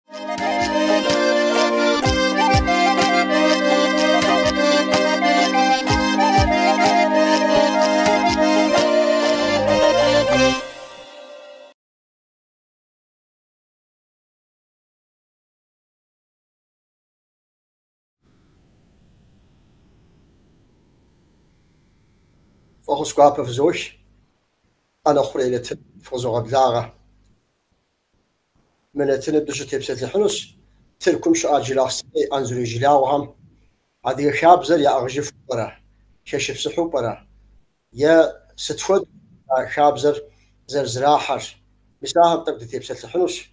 Volgens qua verzoek aan de groeien voor zo'n dagen. من التنب دوش تبسط الحنوس تركم شو أجلاس أنزل جلاوهم هذه شاب زر يا أغجف برا كشف سحو برا يا ستفود شاب زر زراحر مساهم تبدأ تبسط الحنوس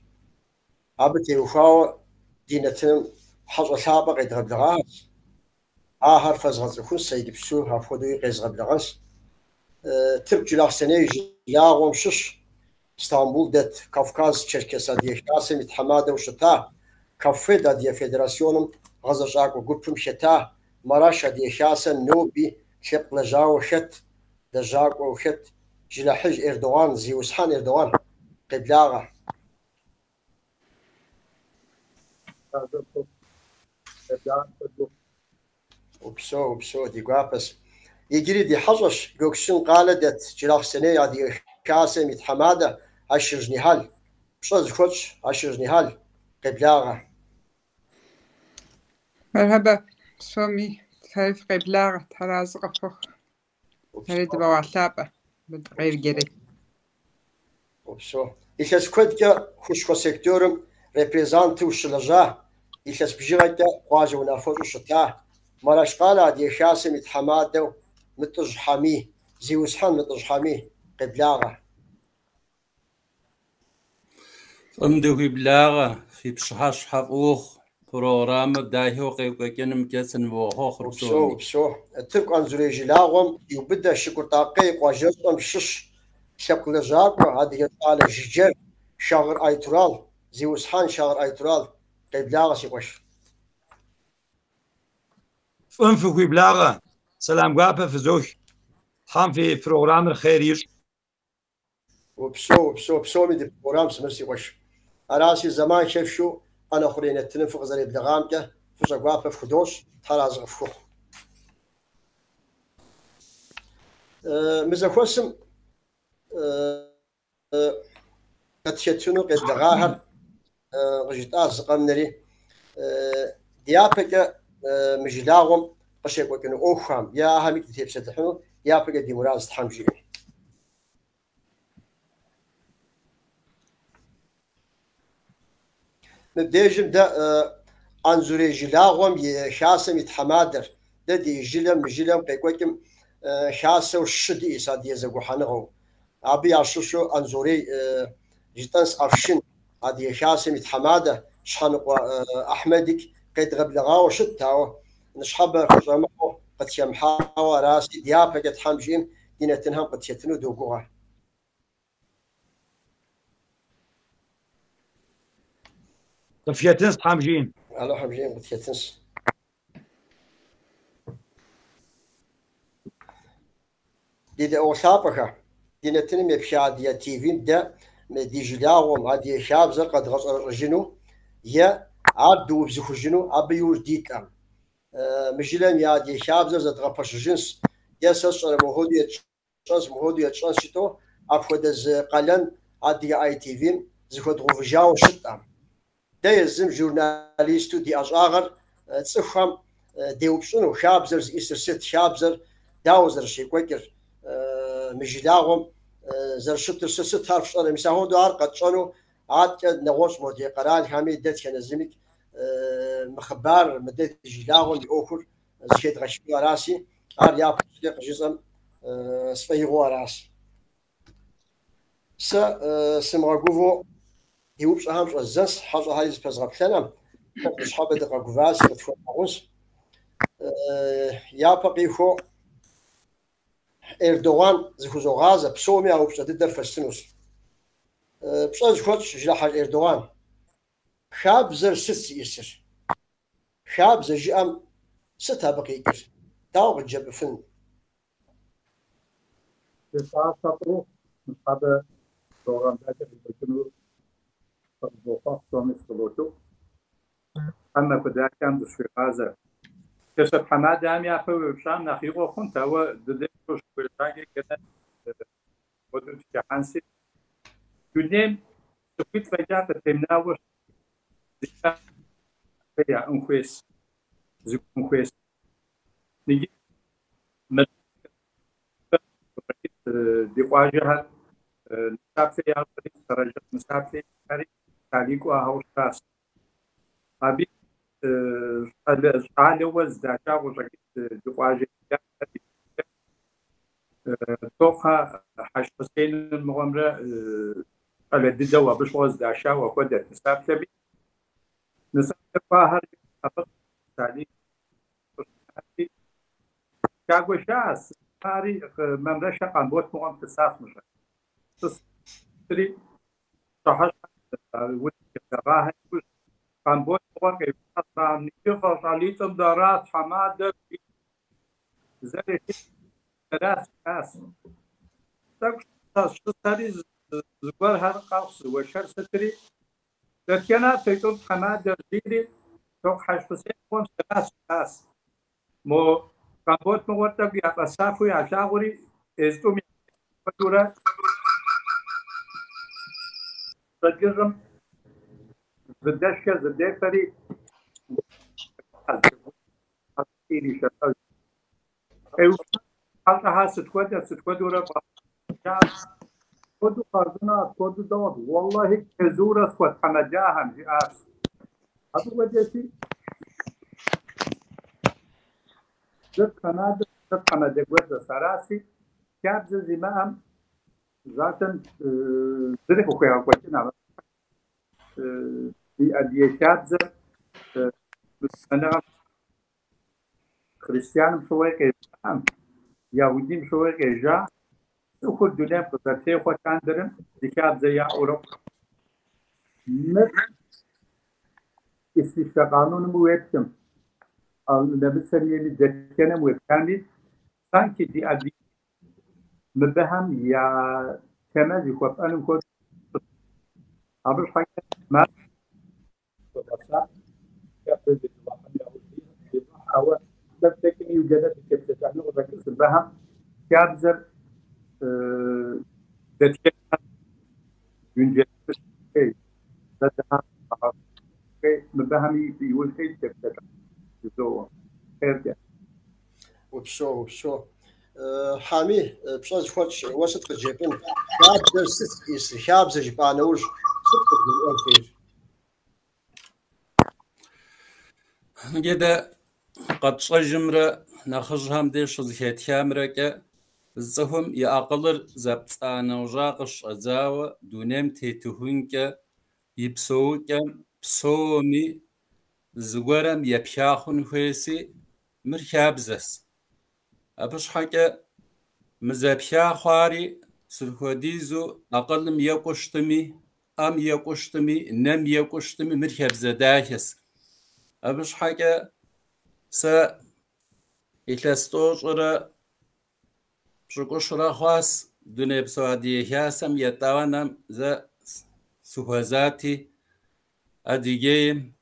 عبتي وفاو دينة حظ سابق يدغب لغاس آخر فزغز يكون سيد بسو هافودو يغزغب لغاس ترك جلاس سنة جلاوهم شش İstanbul det Kafkaz Çerkesa diye şahsım ithamada uşata kafeda diye federasyonum gazajak grupum şeta Maraşa diye şahsen nobi şeplajav şet dajak o şet jilahij Erdoğan Ziushan Erdoğan qiblaga وبسو دي قابس يجري دي حجش جوكسن قالدت جلاخ سنة دي شاسم ithamada عشر نهال شوز خوش عشر نهال قبلاغة مرحبا سومي تعرف قبلاغة تراز قفخ تريد بوعلابة غير جري وبسو إيش كودك خوش سيكتورم ريبريزانتي وشلجا إيش بجيغة قواجه ونافوج وشتا مراش قالا دي شاسم يتحمادو متج حامي زيوسحان متج حامي قبلاغة أمدو في بلاغة في بشحاش حقوق برنامج دايهو قيقكنم كسن وهو وبسو الترك أنزوري جلاغم يبدأ شكرتاقي قواجرتهم شش شكل جاكو هذه يطالع جيجر شاغر أيترال زيوسحان شاغر أيترال قبلاغة سيقوش في بلاغة سلام قابة في زوج حام في برنامج خيريش وبسو مدي برنامج سمرسي قوش أراسي زمان شاف شو أنا أخرين التنفق زري بلغامته فوش قابة في خدوش تراز غفوخ مزخوسم قد شتنو قد لغاهر غجتاز زقمنري ديابك مجلاغم قشيك وكنو أوخام يا هاميك تيبسة الحنو يابك دي مراز تحمجي مبدأجم دا أنزوري جلاغم يشاسم يتحمادر دا دي جلم قيكوكم شاسة وشدي إساد يزاقو حانغو أبي عشوشو أنزوري جتنس أفشن هذه شاسم يتحماده شحنقو أحمدك قيد غبلغاو شتاو نشحب خزمو قد يمحاو راسي ديابا قد حمجيم دينا تنهم قد يتنو دوقوها طفيتنس حامجين على حمجيم قد يتنس دي أوسابك دينا تنم يبشاد يا تيفين دا دي جلاوم هذه شاب قد غجنو يا عدو بزخجنو أبيور ديتام مجلم يا دي شاب زاد غفش جنس يا سس مهودية شانس مهودية شانس شتو أفقد ز قلن عدي أي تيفين زخد غفجاو شتام ده يزم جورناليستو دي أجاغر تسخم ديوبشنو شاب زر إسر ست شاب زر داوزر شي كويكر مجلاوم زر شتر ست حرف شانه مساهو دار قد شانو عاد نغوش مودي قرال همي دت كان زمك مخبار مدت جلاغون لأخر زكيت غشبي راسي عار يا بسيق جزم سفيغو راس سمغوفو يوبش أهم الزنس حاجة هاي زبزغب ثنم شحاب دقا قفاز بتفوق عوز يا بقيخو إردوغان زخوزو غازة بسومي أو بشتد در فستنوس بشتد خوش جلاح إردوغان شاب زر ست يسر شاب زر جام ستة بقيقر داو بجب فن ساعة سطرو هذا دوغان ذاك البكنو بوقف تومس كلوتو أما كده كان في غازة كسب حماد عم يأخذ وشام نخيقه خنت هو ضد وش بالباقي كده ودرت كحنسي يدين سكيت فجأة تمناوش ذكاء فيا أنخويس زك أنخويس نجي من دقواجها مسافة يا درجة مسافة كاري تعليق وهاوش راس أبي على وز داشا وشكيت دقواجه توقع حش حسين المغامرة على الدوا بش وز داشا وقدر مسافة بي نسافة باهر أبغى تعليق كاغو شاس هاري ممرشة قنبوت مغام تساس مشا تسري صحش ودي كتراها قنبوت مغام كيف نيفر عليتم دارات حمادة زي ثلاث ناس شو تاري زوار هذا قاص وشر ستري لكن تيتم حمادة جديد توق حش حسين مغام ثلاث ناس مو قنبوت مغام يا قصافو يا شاغوري ازدوم فدورة تجرم زدشة زدفري أصيري شغال أيوة حالها ستكودورة كودو قرضنا كودو دوت والله كزورة سكوت حمجاهم جاس هذا وجهي زد كندا زد حمجة جوز سراسي كابز زمام ذاتن زرق وخيا كوتنا في أدية كابز أنا خريستيان شوي كيجام يهودي شوي كيجا وكل دنيا بترتيه خو كاندرن دكاب زي أوروبا مر استشقانون مويتم لبسريه لجتنا مويتامي سانكي دي أدي مبهم يا كما يخوف أنا كنت أبغى حاجة ما أو تفتكر يوجد كيف تتعلم وركز بها كابزر تتكلم ينجز شيء تتها مبهم يقول شيء كيف تتعلم زوا خير وبشو حامي بشاز خوش وسط الجبن كابزر ست كابزر جبانوش ست بالأنفير كده قد صجمرة نخرجهم ديش زهيت كامرة زهم يأقلر زبطانا وجاقش أزاوة دونم تيتهونك يبسوك بسومي زغورم يبشاخون خويسي مركابزس أبش حكا مزبشا خواري سرخوديزو أقلم يقشتمي أم يقشتمي نم يقشتمي مركابزة داكس أبش حكا سا إتلاستوشرا بشكوشرا خواس دوني بسوادي هاسم يتاوانم زا سوهزاتي أديجيم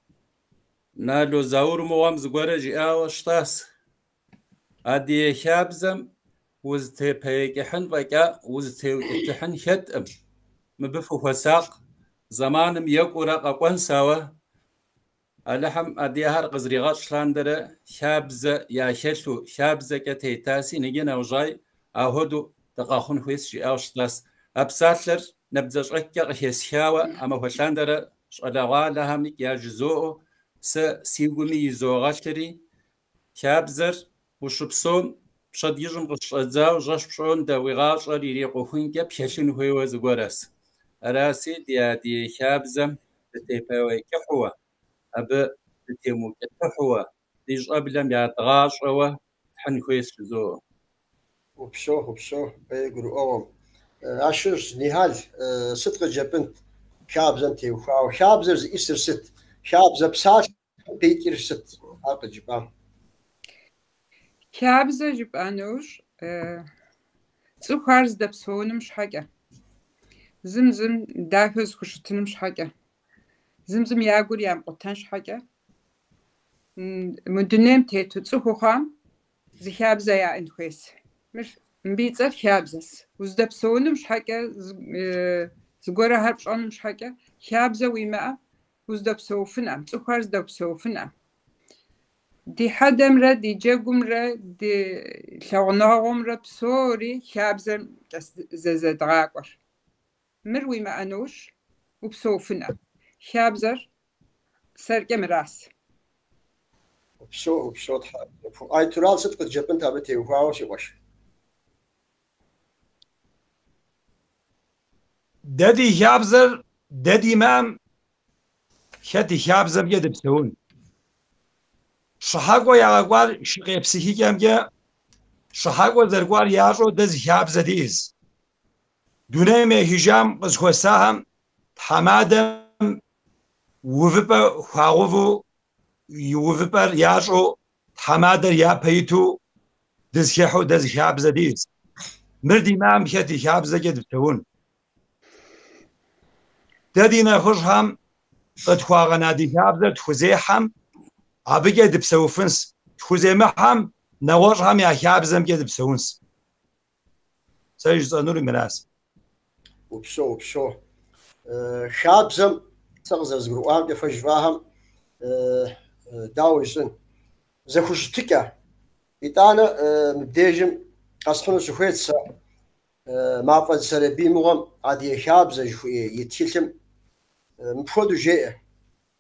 نالو زاور موام زغورا جياو شتاس أدي خابزم وزتي بيكحن وكا وزتي وكتحن هتم مبفو وساق زمانم يقورا قوان سوا ألحم أديهار قزريغات شلاندرة شابزة يا شلو شابزة كتيتاسي نجينا وجاي أهدو تقاخون خويس شي أوشتاس أبساتلر نبزش أكيغ هيسياوة أما وشلاندرة شغلوا لهم يا جزوء سيغومي يزوغاتري شابزر وشبسوم شد يجم قشزاو جاش بشون دويغاش ريقوخين كب يشن هو زغورس أراسي دي شابزم تتيباوي كحوة أب تتيمو كحوة ديج أبلم ياتغاش أوه حن خويس زو وبشو بيقولوا أوم عشر نهال صدق جبنت شابزنتي وخاو شابزر إسر ست شابزر بساش بيتر ست عقد جبان كابزة جبانوش سوخارز دبسون مش حاجة زمزم داهز خشتن مش حاجة زمزم ياقول يام قطنش حاجة مدنيم تيتو تصحوخام زي خابزة يا انخيس مش مبيتر خابزس وزدب سونو مش حاجة زغورا هربش أنا مش حاجة خابزة ويما وزدب سوفنا تصحوار زدب سوفنا دي حدم را دي جاقم را دي شغناغم را بسوري خابزة زدغاقر مروي ما أنوش وبسوفنا خابزر سرقم راس وبسو أي ترال صدق جبن تابتي وفاوش يباش دادي شابزر دادي مام شاتي شابزر بيد بسون شحاقو ياغوار شقي بسيكي كامجا شحاقو زرقوار ياشو دز شابزر ديز دوني مي هجام قزخوستاهم حمادم وفبا خواغوفو يوفبر ياشو حمادر يا بيتو دز شحو دز شابزر ديز مردي مام شاتي شابزر بيد بسون دادينا خوشهم قد خواغنا دي شابزر تخوزي هم عبقى دبسوفنس تخوزي محم نواجهم يا شابزم كده دبسونس سيج صنوري مراس وبسو شابزم تغزر زغروام دفجواهم داويسن زخوشتكا إتانا مبديجم قصحنو سخويتسا مافد سربي مغم عادي شابزة شوية يتيلم مفودو جاء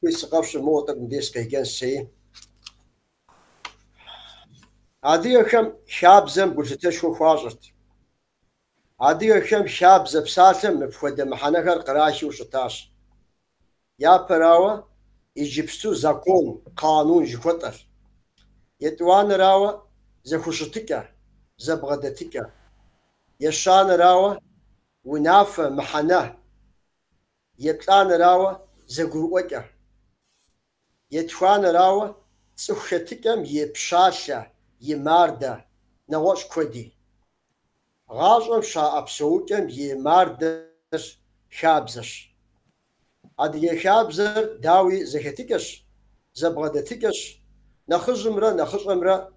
كويس قفش موطق مديس كيجان سي عادي كم شابزة قلت شو خواجرت عادي كم شابزة بساتم مفود محنكر قراشي وشتاش يا براوة يجيبستو زاكون قانون جوتر يتوان راوة زخوشتكا زبغدتكا يشان راوة ونافة محنة يتلان راوة زغروكا يتوان راوة تسوختكم يبشاشا يماردا نواش كودي غاجم شا أبسوكم يماردش شابزش عدي شابزر داوي زختكش زبغدتكش نخزمرا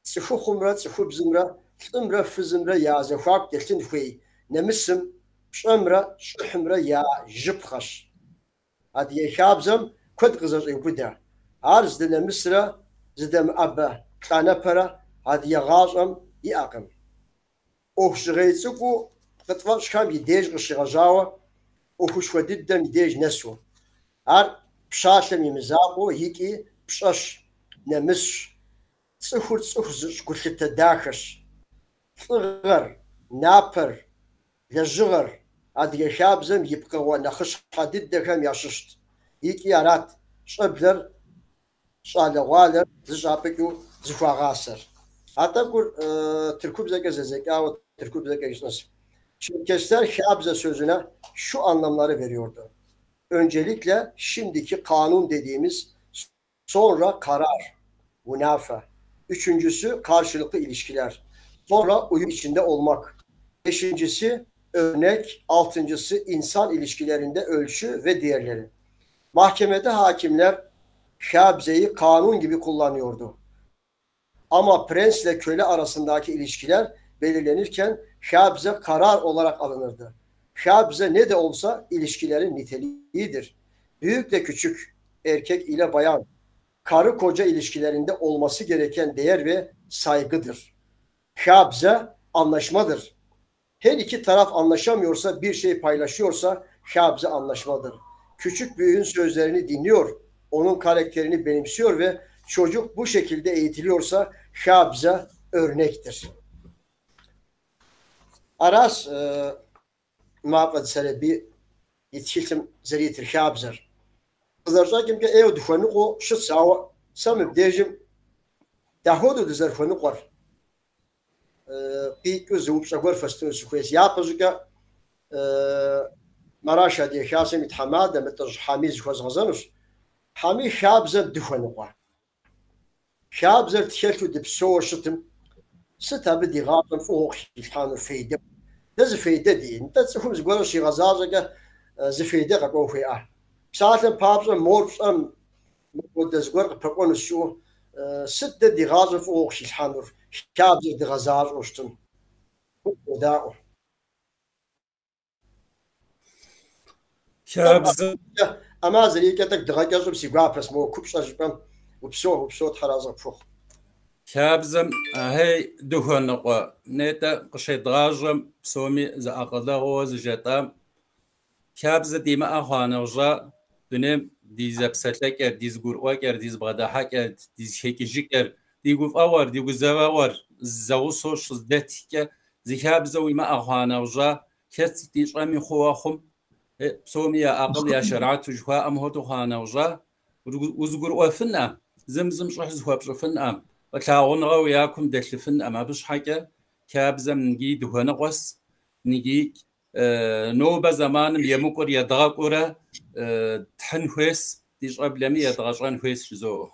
تسخوخمرا تسخوبزمرا تمرا فزمرا يا زخاك دلتن خوي نمسم شمرا شحمرا يا جبخش هادي شابزم كد غزر يبدا عارز دنا مسرا زدم ابا كانا برا هادي غازم ياقم اوخ شغيتسكو قطفش كام يديج غشغاجاوا اوخ وددم يديج نسو ار بشاشم يمزاقو هيكي بشاش نمش صخور صخور كل تداخش صغر نابر لجغر هادي شابزم يبقى ونخش قدد كم يششت يكي رات شبلر شالغوالر زجابكو زفاغاسر Atakur Türküp zeka ve Türküp zeka nasıl? Şirketler şabze sözüne şu anlamları veriyordu. Öncelikle şimdiki kanun dediğimiz, sonra karar, münafa. Üçüncüsü karşılıklı ilişkiler. Sonra uyum içinde olmak. Beşincisi örnek. Altıncısı insan ilişkilerinde ölçü ve diğerleri. Mahkemede hakimler şabzeyi kanun gibi kullanıyordu. Ama prensle köle arasındaki ilişkiler belirlenirken şabze karar olarak alınırdı. Şabze ne de olsa ilişkilerin niteliğidir. Büyük de küçük, erkek ile bayan, karı koca ilişkilerinde olması gereken değer ve saygıdır. Şabze anlaşmadır. Her iki taraf anlaşamıyorsa, bir şey paylaşıyorsa şabze anlaşmadır. Küçük büyüğün sözlerini dinliyor, onun karakterini benimsiyor ve çocuk bu şekilde eğitiliyorsa şabze örnektir. Aras mafad serebi yetişiltim zeriyetir şabzer. Kızlarca ki ev düşmanı o şu sava samim dejim dahodu dizerfanı var. Bir gözüm şakvar fastın sükuyes yapızca maraşa diye şahsım ithamada metaj hamiz khazgazanus hami şabzer düşmanı var. شابزر تشلتو دبسو شتم ستا بدي غاطن فوق يفحانو فيدة دز فيدة دي انت تسخم زقولو شي غزازة زفيدة قاقو في بساتن بابزن موربسن ودزقر بقون الشو ست دي غاز فوق شي الحانور شاب دي غزاز وشتن وداعو كابز اما زريكتك دغاجز بسيغا بس مو كوبش اجبم وبسو تحراز فوق كابزم هاي دهون نقوى نيتا قشي دراجم بسومي زا أقلغو زجاتا كابز ديما أخوانا وجا دنيم ديز بساتلك ديز قرواكر ديز بغداحاكر ديز هيكيجيكر ديقو فاور ديقو زواور زاو صوش زداتيك زي كابز ويما أخوانا وجا كاس ديش أمي خواخم بسومي يا أقل يا شرعات وجهوا أمهوتو خوانا وجا وزقروا فنا زمزم شرح زهوا بشفنا وتعاون وياكم دشلفن أما بش حاجة كابزم نجي دهنا قص نجي نوبة زمان يمكر يدغاقورة تحن حس ديش قبل مي يدغاقان حس زو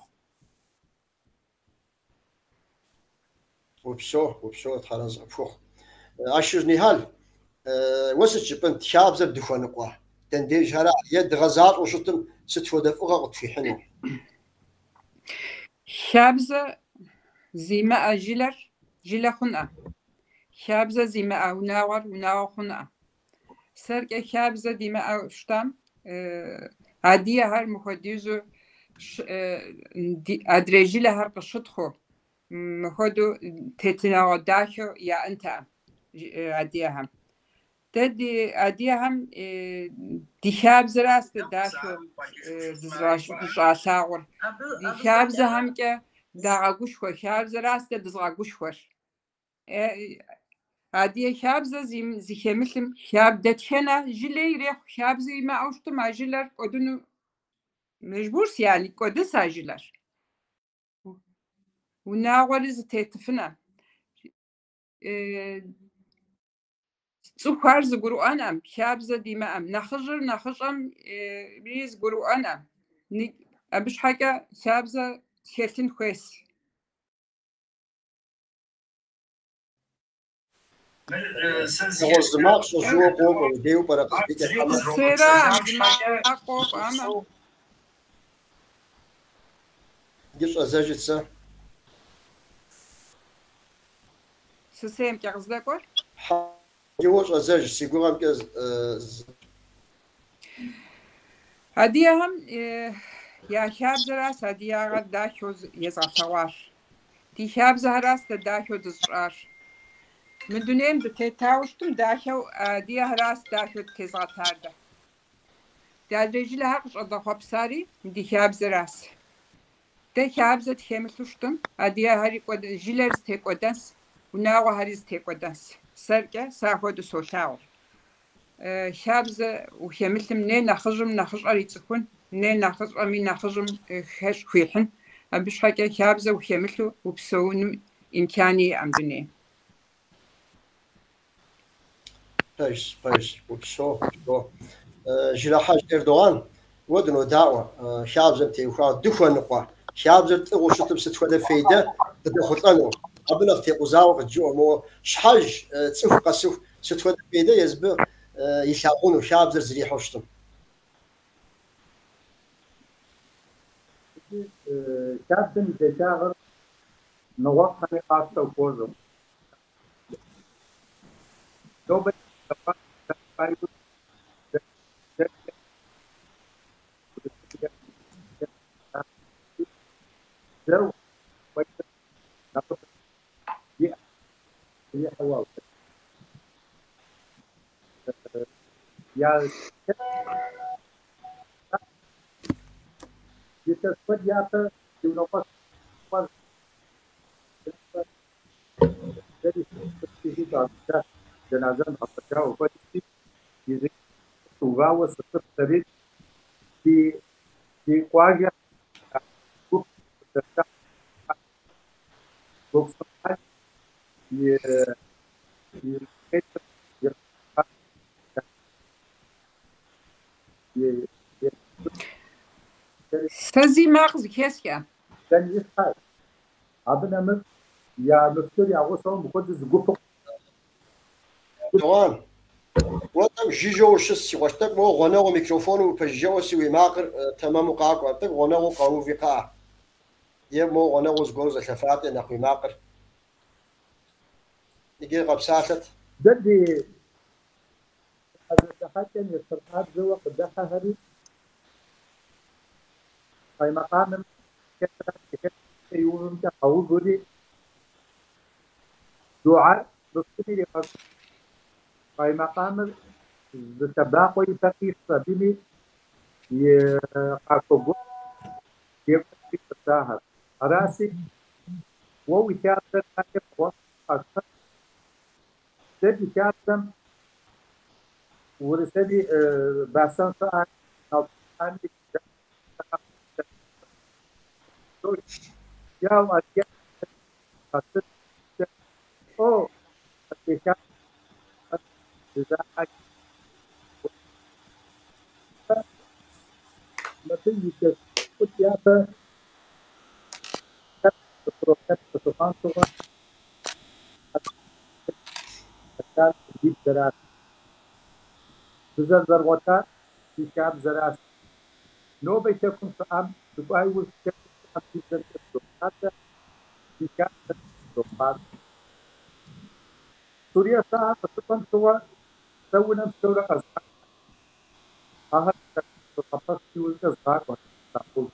وبسو تحراز فوق عشر نهال وسط بنت شابزم دهنا قوا تنديج هلا يد غزال وشتم ستفود فوق في حنو شابزة زيما أجلر جلا خنأ شابزة زيما وناور خنأ سرق شابزة ديما أشتم عادية هر مخديزو أدريجي لهر قشطخو مخدو تتناو داخو يا أنت عادية هم تدي عادية هم دي شابزة راست داخو دزراشاور دي شابزة هم كه داغوش خو شابزة راست دزغاغوش خوش عادية شابزة زي خمسم شاب دتشنا جلي ريح شاب زي ما أوشتو مع جلر قدنو مجبورس يعني قدس جلر وناورز تتفنا سوكار زغرو أنا شابزة ديما أم نخجم بيز غرو أنا أبش حاجة شابزة شيلتين كويس الزماق شجوع قوم وديو برا سيرا أقوب أما جيش أزاجتسا سسيم كغزدا كور جوش أزاج سيقوم كز هدية هم يا شاب زراس هدية غد داشوز يزغسواش دي شاب زهراس داشو دزراش من دونيم دتتاوشتم داشو دي هراس داشو تزغتاردا دا رجل حقش أضافة بساري دي شاب زراس ده شاب زت خمسوشتم هدية هاري قد جيلرز تيقودنس وناو هاريز تيقودنس سرقة ساخد سوشاور شابز وخمسم نه نخجم أريتكون نه نخج أمي نخجم خش خيحن أبش حاجة شابز وخمسلو وبسون إمكاني عمدني بايش وبشو جراحة إردوغان ودنو دعوة شابزم تيوخا دخوا نقوا شابزم تغوشتم ستفاد فايدة تدخلانو قبل اختي قزاو الجوع مو شحاج تسوف قسوف ستفاد فايدة يزبر يشاقونو شابزر زريح وشتم كابتن دجاغر نوقع نقاط وكوزو نوبة يا يتفجأ ينقص جنازة نقطة وفتي يزيد وغاوة ستة تريد في قواجة بوكسات سازي مغز كيسكا كان يسحب عبنا مر يا دكتور يا غصون بقدس جوفك طبعا وقتك جيجو شسي وقتك مو غناو ميكروفون وبجو سوي ماقر تمام وقاك وقتك غناو قانون في قاع يا مو غناو زغوز الشفات نقي ماقر يجي قبسات بدي هذا تحكم يسترقات زوا قدها هذه في مقام كثرة يوم تقول بدي دعاء بسمي لقص في مقام بالتباقي يفكر سبيلي يقاكو يفكر الساهر راسي ووكالة حكم وقت سبي كاتم ورسالي باسان ساعة نوعان يا وأكيد خاصة أو أكيد إذا مثل كنت يابا بروكات بسوفان سوا أكاد جيب دراسة بزر ضربتا في شاب زراس نو بيتكم فأم تباي وستكم فأم في زر ضربتا في شاب ضربتا سوريا ساعة بسوفان سوا سوينا بسورة أزهار أهل تقصد في وزن أزهار ونستقل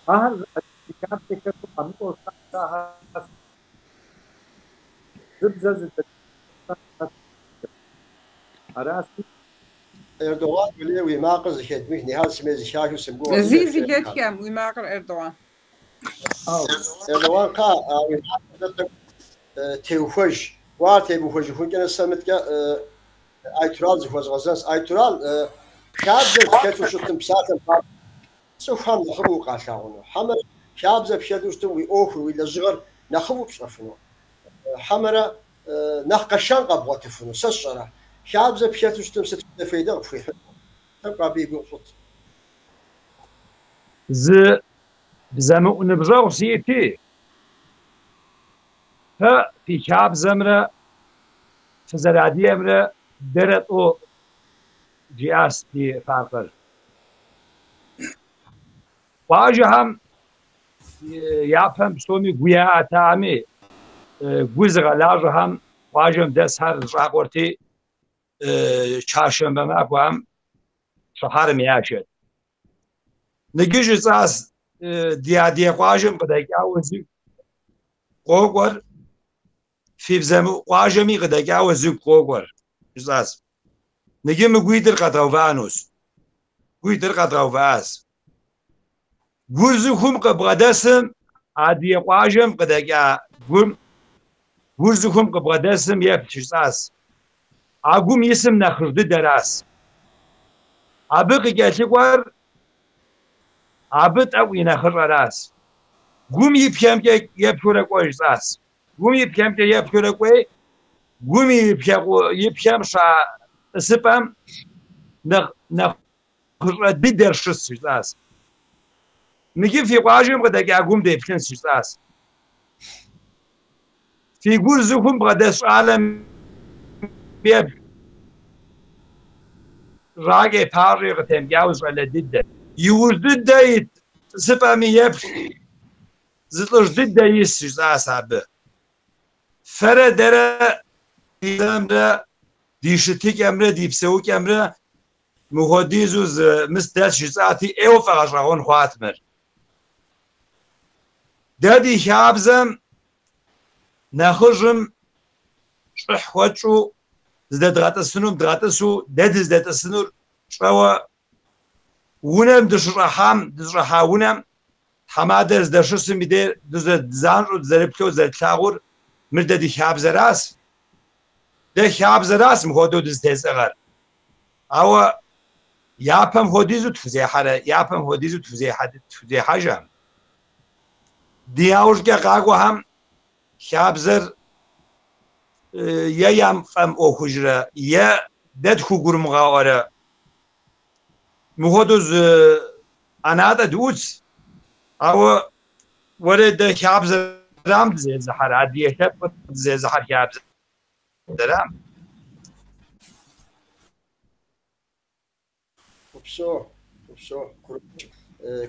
أهل الشاب تكتب أميكو ساعة زبزة أراسي اردوغان بلي ويماقز خدمه نهال سميز شاشو سمقوه زيزي هيك كام ويماقر اردوغان اردوغان قا ويماقز تيوفج واتيبوفج هونجنا سمت ايترال زفوز غزاس ايترال شاب كتو شتم بساتن سوفان نخبو قاشاونو حمر شاب بشدوستم وي اوفر وي لزغر نخبو بصفنو حمر نخقشان قبو تفنو سشره شاب بشدوستم ستفيدر في تبقى بيقول ز بزمو نبزاو سيتي ها في شاب زمرة فزرادي أمرة درت أو جياس في فاقر واجهم يافهم سومي قويا تامي قوزغ لاجهم واجهم دس هر راقورتي چاشنبه ماكوام شهر مياشد نجيش اساس ديادي واجهم قدك اوزي قوغور في بزمو واجمي قدك اوزي قوغور اساس نجي مغويدر قدوفانوس غويدر قدوفاس غورزوخم قبغدسم عادي واجم قدك غوم غورزوخم قبغدسم يفشساس اقوم يسم نخرد دراس ابق جاتيقوار ابت او ينخر راس قوم يبكم يبكورقوي اساس قوم يبكم يبكورقوي قوم يبكم شا سبام نخرد بدرشس اساس نجي في واجم قدك اقوم ديبكن اساس في غورزوخم قدس عالم بيب راجع تاريخ تمجاوز ولا ضد يوجد ضد سبامي يبش زلش ضد يسوس أصحابه فرد درا أمره ديشتيك أمره ديبسوك أمره مهديزوز مستدل شزاتي أو فقشون خاتمر دادي شابزم نخرجم شح وجهه زد دغاتسنوم دغاتسو دد زد تسنور شوا ونم دشرحام دشرحاونم حمادر دشس میده دز زانرو زربکو زرتاغور مرددی شاب زراس ده شاب زراس مخودو دز تزغر او یاپم هودیزو تفزی حره یاپم هودیزو تفزی حاجم دیاوش که قاگو هم شاب زر يا يام قم أو حجرة يا دد خجور مغاورة مهودز أنا هذا دوتس أو ورد كابز رام زي زحر عادية كاب زي زحر كابز درام Псо.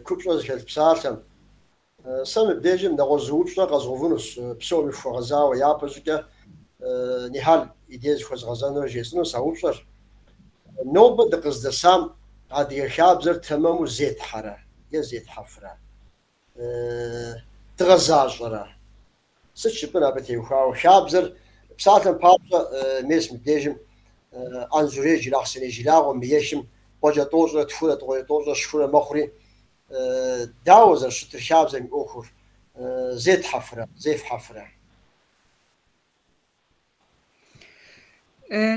Купщӏэ зыхэлъ псалъэм. Сэ мыбдежым нэгъуэщӏ къэзгъэвынущ псом хуэгъэзауэ япэ щӏыкӏэ Нихьэл и дей зыхуэзгъэзэныр жесӏэну саупщӏэр. Нобэ дыкъыздэсам адыгэ хабзэр тэмэму зетхьэрэ е зетхьэфрэ, дгъэзащӏэрэ. Сыт щыпӏын абы теухуауэ? Хабзэр псалъэм папщӏэ мес мыбдежым ӏэнзурей жилахъсэней жилагъуэ мыешым къуэкӏэ тӏощӏрэ, тхурэ, тӏощӏрэ, тӏощӏрэ, шхурэ мэхъури дауэ зэрыщытыр хабзэм и ӏуэхур зетхьэфрэ, зефхьэфрэ.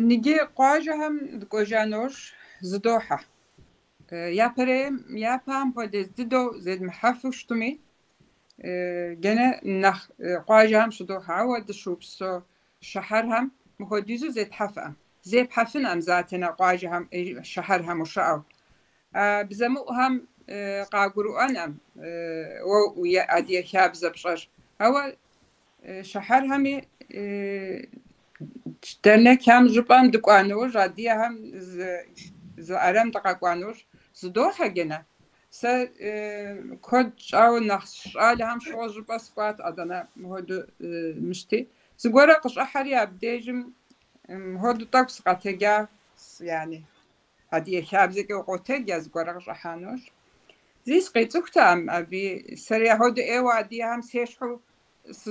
Ныги къуажэхэм дыкӏуэжа нож зыдохьэ. Япэм хуэдиз дыдэу зедмыхьэфу щытми, гэнэ нэхъ къуажэхэм щыдохьэ. Ауэ дыщыупсо щыхьэрхэм мыхуэдизу зетхьэфӏэ. Зепхьэфынӏэм затэнэ къуажэхэм щыхьэрхэм ущыӏэу. Бзэмыӏухэм къагурыӏуэнӏым уэ адыгэ хабзэ пщӏэр. Ауэ щыхьэрхэми дэнэ кем жыпӏэм дыкӏуа нож, адыгэхэм зы ӏэрэм дыкъэкӏуа нож зыдохьэ гэнэ. Сэ куэд щӏауэ нэхъ щӏалэхэм щыгъуэ жыпӏэ сыкӏуат, ӏэдэнэ мыхуэду мыщти. Зыгуэрэ къыщӏыхьэри абдежым мыхуэду тӏэкӏу сыкъэтэджа, яни адыгэ хабзэкӏэ укъотэджа зыгуэрэ къыщӏыхьа нож. Зи сыкъицӏыхутэӏым абы сэри ахуэду ӏейуэ адыгэхэм сещхьу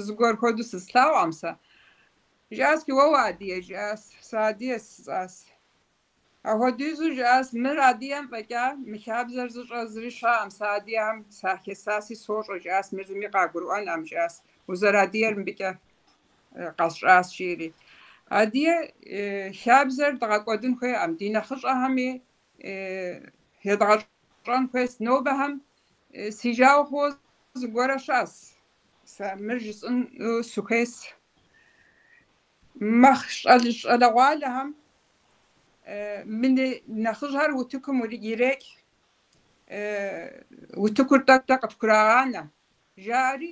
зыгуэр хуэду сыслъагъуӏым сэ. Жиӏащ уэ адыгэ жиӏащ, сэ адыгэ сыцӏащ. Ахуэдизу жиӏащ, мыр адыгэм фӏэкӏа мы хабзэр зыщӏэ зыри щаӏым. Сэ адыгэхэм сахесаси сощӏэ жиӏащ, мыр зыми къагурыӏуэнӏым жиӏащ. Узэрыадыгэр мыбыкӏэ къэсщӏащ жиӏэри. Адыгэ хабзэр дгъэкӏуэдын хуейӏым. Ди нэхъыщӏэхэми едгъэщӏэн хуейщ. Нобэхэм си жагъуэ хъууэ зыгуэрэ щыӏэщ. Сэ мыр жысӏэну сыхуейщ. Махъ щӏалэгъуалэхэм мы нэхъыжьхэр утыкум ирекӏ, утыкур тӏэкӏу къыпхурагъанэ жаӏэри,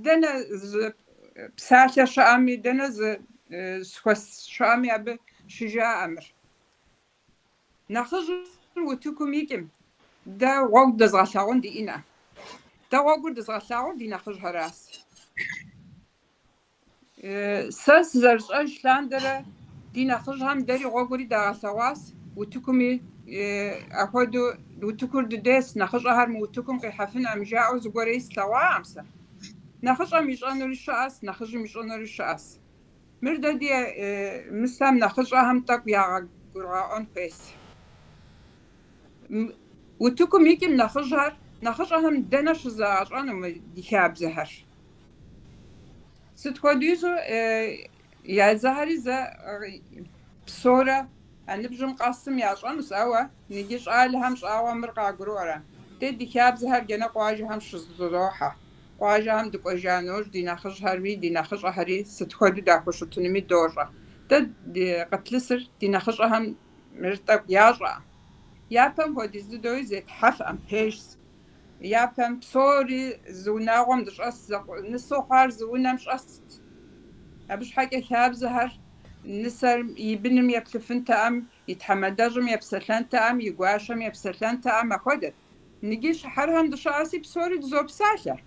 дэнэ псалъэ щыӏэми, дэнэ схуэс щыӏэми абы щыжаӏэ мыр. Нэхъыжьыр утыкум икӏым, дэ гъуэгу дэзгъэлъагъун диӏэнэ. Дэ гъуэгур дызгъэлъагъур ди нэхъыжьхэращ. Сэ сызэрыщӏэж лъандэрэ ди нэхъыжьхэм дэри гъуэгури дагъэлъэгъуащ, утыкуми апхуэдэу утыкур дыдес, нэхъыщӏэхэр мы утыкум къихьэфынӏэм жаӏэу зыгуэрейр слъэгъуаӏым сэ. Нэхъыщӏэм ищӏэнури щыӏэщ, нэхъыжьым ищӏэнури щыӏэщ. Мыр дэ ди мысэм нэхъыщӏэхэм тӏэкӏу ягъэгурыӏуэн хуейщ. Утыкум икӏым нэхъыжьхэр, нэхъыщӏэхэм дэнэ щызэгъэщӏэну мы ди хабзэхэр. Сыт хуэдизу язэхьэри зэ псорэ а ныбжьым къэсым ящӏэнущ, ауэ ныги щӏалэхэм щӏауэ мыр къагурыӏуэрэ. Дэ ди хабзэхэр гэнэ къуажэхэм щызодохьэ. Къуажэхэм дыкӏуэжа нож ди нэхъыжьхьэрми, ди нэхъыщӏэхэри сыт хуэдэу дахущытынуми дощӏэ. Дэ къытлъысыр ди нэхъыщӏэхэм мыр тӏэкӏу ящӏэ. Япэм хуэдиз дыдэуи зетхьэфӏэм пежщ. Япэм псори зы унагъуэм дыщӏэс, нысэ хъуар зы унэм щӏэст. Абы щхьэкӏэ хабзэхэр нысэр и быным еплъыфынтэӏым, и тхьэмадэщӏым епсэлъэнтэӏым, и гуащэм епсэлъэнтэӏым апхуэдэт. Ныги щыхьэрхэм дыщыӏэси псори дызопсалъэ.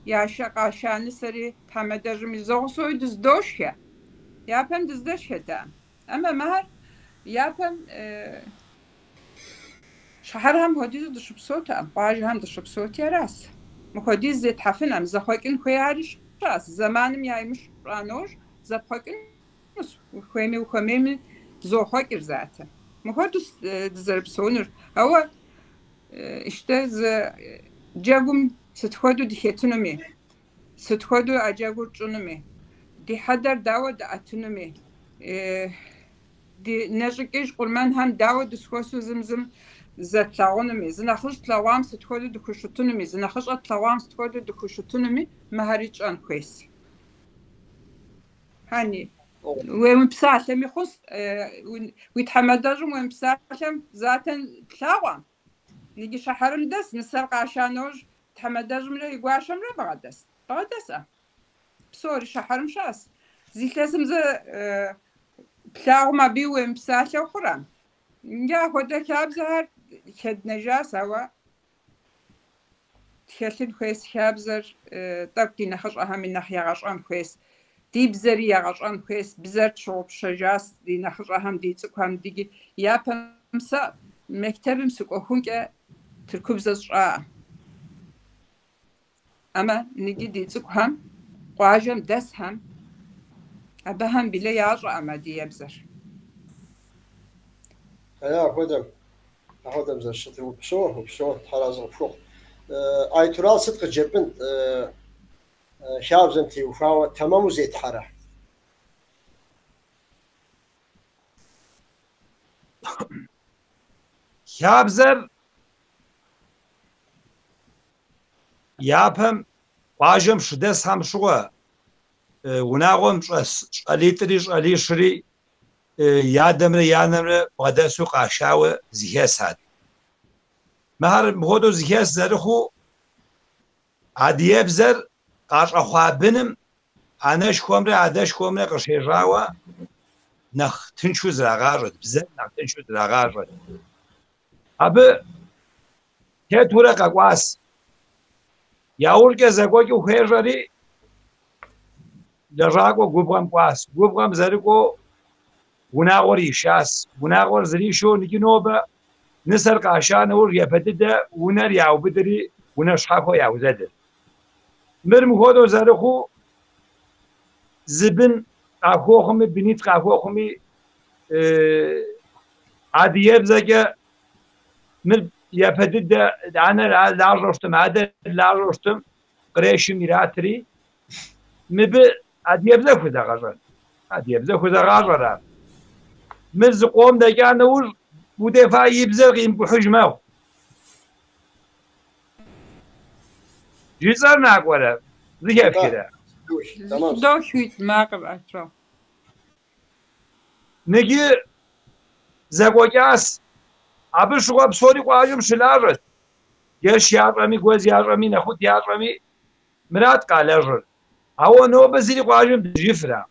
Къаща нысэри тхьэмадэжьым зэгъусэуи дыздошхэ. Япэм дыздэшхэтэӏым. Ӏэмэ мэхъыр япэм щыхьэрхэм хуэдизу дыщыпсэутэӏым, къуажэхэм дыщыпсэути аращ. Мыхуэдиз зетхьэфынӏэм, зэхъуэкӏын хуеяри щыӏэщ. Зэманым яимыщӏа нож зэпхъуэкӏынущ. Ухуейми ухуэмейми зохъуэкӏыр затэ. Мыхуэду дызэрыпсэунур. Ауэ ищтэ зы джэгум сыт хуэдэу дыхетынуми, сыт хуэдэу а джэгур тщӏынуми, ди хьэдэр дауэ дэӏэтынуми, ди нэщӏыкӏыж къурмэнхэм дауэ дысхуэсу зым зэтлъагъунуми, зы нэхъыжь тлъэгъуам сыт хуэдэу дыхущытынуми, зы нэхъыщӏэ тлъэгъуам сыт хуэдэу дыхущытынуми, мыхьэри тщӏэн хуейщ. Хьэни, уемыпсалъэми хъунщ, уи тхьэмадэщӏым уемыпсалъэм затэн тлъагъуам. Ныги щыхьэрым дэс, нысэр къаща нож тхьэмадэжьымрэ и гуащэмрэ бгъэдэсӏэ. Псори щыхьэрым щыӏэщ. Зи лъэсым зэ плъагъум абы уемыпсалъэу хъурэ. Нкӏэ апхуэдэ хабзэхэр كدنجاس أو تخلين كويس خابزر تبكي نخش أهم من ناحية عشان كويس دي بزري عشان كويس بزر شوب شجاس دي نخش أهم دي تكهم دي يا بمسا مكتبم سكوهون ك تركب زشاء أما نجي دي تكهم قاجم دس هم أبهم بلا يعرف أما دي يبزر يا أخدم زي الشتي وبشو حراز وفوق أي ترى صدق جبن شاب زنتي وفاو تمام وزيت حرة شابزر يابهم واجم شدس هم شو وناغم شالي شري يادمر بدسو قاشاو زيهساد مهر مهودو زيهس زرخو عديبزر قاش اخوابنم انش كومره عدش كومره قشيراوا نخ تنشو زراغارد بزر نخ تنشو زراغارد اب كتورا قواس ياور كزاكو كو خيرري لراغو غوبام قواس غوبام زركو وناغوري شاس وناغور زريشو نجنوبه نسر قاشان ور يفتده ونر ياو بدري ونشحفو ياو زدر مرمخودو زرخو زبن قاخوخم بنيت قاخوخمي عاديب زكا مر يفتده انا لارشتم هذا لارشتم قريش ميراتري مب عاديب زكو زغار عاديب زكو زغار مز قوم دكان ور ودفاع يبزر قيم بحجمه جزر ناقوله ذيك كده تمام دوشويت ماقب أترى نجي زغوجاس ابش شو بسوري قاجم شلارت يش يارمي غوز يارمي نخوت يارمي مرات قالر او نو بزري قاجم جفرا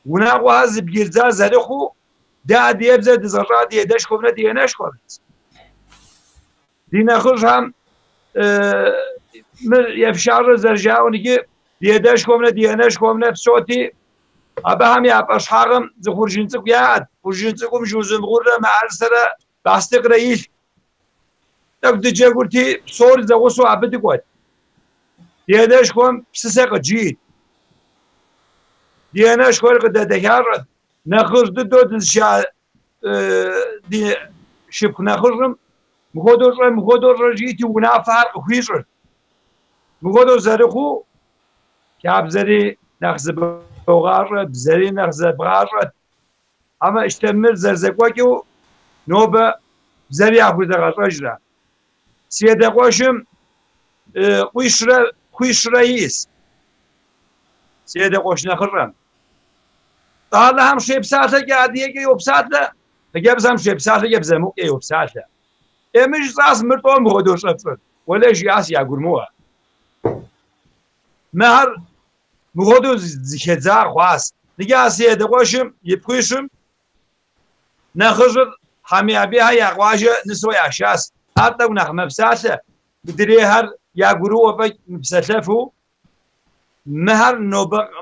وناقو هز بيرزا زرخو دا ديبزا دزرات يدش كوبنا ديناش كورت دينا خرج هم يفشار زرجاو نجي ديداش كومنا ديناش كومنا بصوتي ابا هم يا اشحارم زخورجنتك ياد ورجنتكم جوزم غوره مع السره باستق رئيس تقدج قلتي صور زغوسو عبد قوت ديداش كوم بسسق جيد ديناش كور قد دهار نخرج دو دشا دي شبك نخرجم مخودر جيتي ونا فرق خويشر مخودر زرخو كاب زري نخزب بغار بزري نخزب بغار اما اشتمر زرزقوكيو نوبه زري اخو زغاجرا سيده قوشم خويش رئيس سيده قوش نخرم طال هم شيء بساته قاعد يجي وبساته فجاب زم شيء بساته جاب زمو اي وبساته مش راس مرتون بغدو صفر ولا جياس يا غرموه مهر بغدو زخزار خاص نجاس يدقوشم يبقيشم نخرج حمي ابيها يا قواجه نسوي اشاس حتى ونخ بساته بدري هر يا غرو وب بسلفو مهر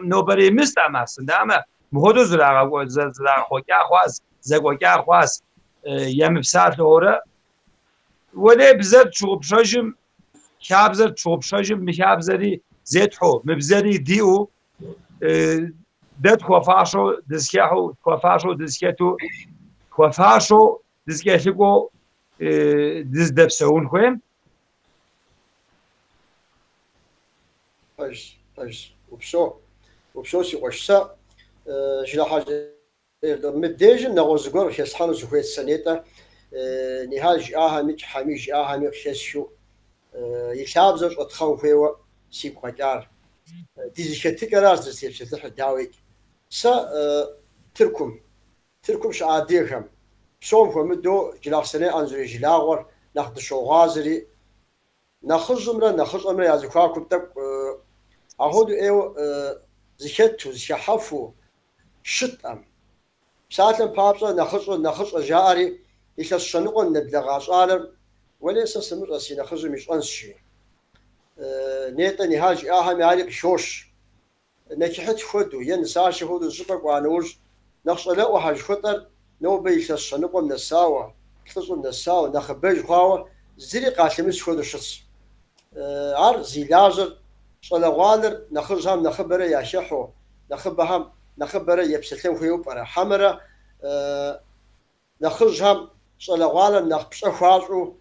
نوبري مستعمس دامه مهودو زرا خوكا خواز زغوكا خواز يم بسات اوره ولا بزر شوب شجم كابزر شوب شجم مكابزري زيتحو مبزري ديو دت خوفاشو دسكاحو خوفاشو دسكتو خوفاشو دسكتو دز دبسون خويم ايش وبشو سي قشا جلا حاجه مديجن نغوزغور شسحانو زخويت سنيتا نهاج ميج حميج ميج شسشو يشابزر اتخون فيو سي قاجار ديزي شتكراز دسيب شتح داوي سا تركم شاديهم شوم فمدو جلا سنه انزري جلاغور ناخد شو غازري ناخذ يا زكاكم تك اهودو ايو زكتو زحفو شتم ساعتن بابزا ناخذ جاري إيش الشنقة نبلغ عشان وليس سمر أسينا خزم مش أنشي نيتا نهاج أهم يعرق شوش نكحت خدو ينساش خدو الزبق وعنوج نقص لا وحاج خطر نو بيش الشنقة من الساوة كتصل من الساوة نخبج خاوة زري قاتمس خدو شخص عر زي لازر صلوالر نخزهم نخبره يا شحو نخبهم نخبره يبسلتم خيوب حمرة نخزهم صلوالر نخبش أخوازو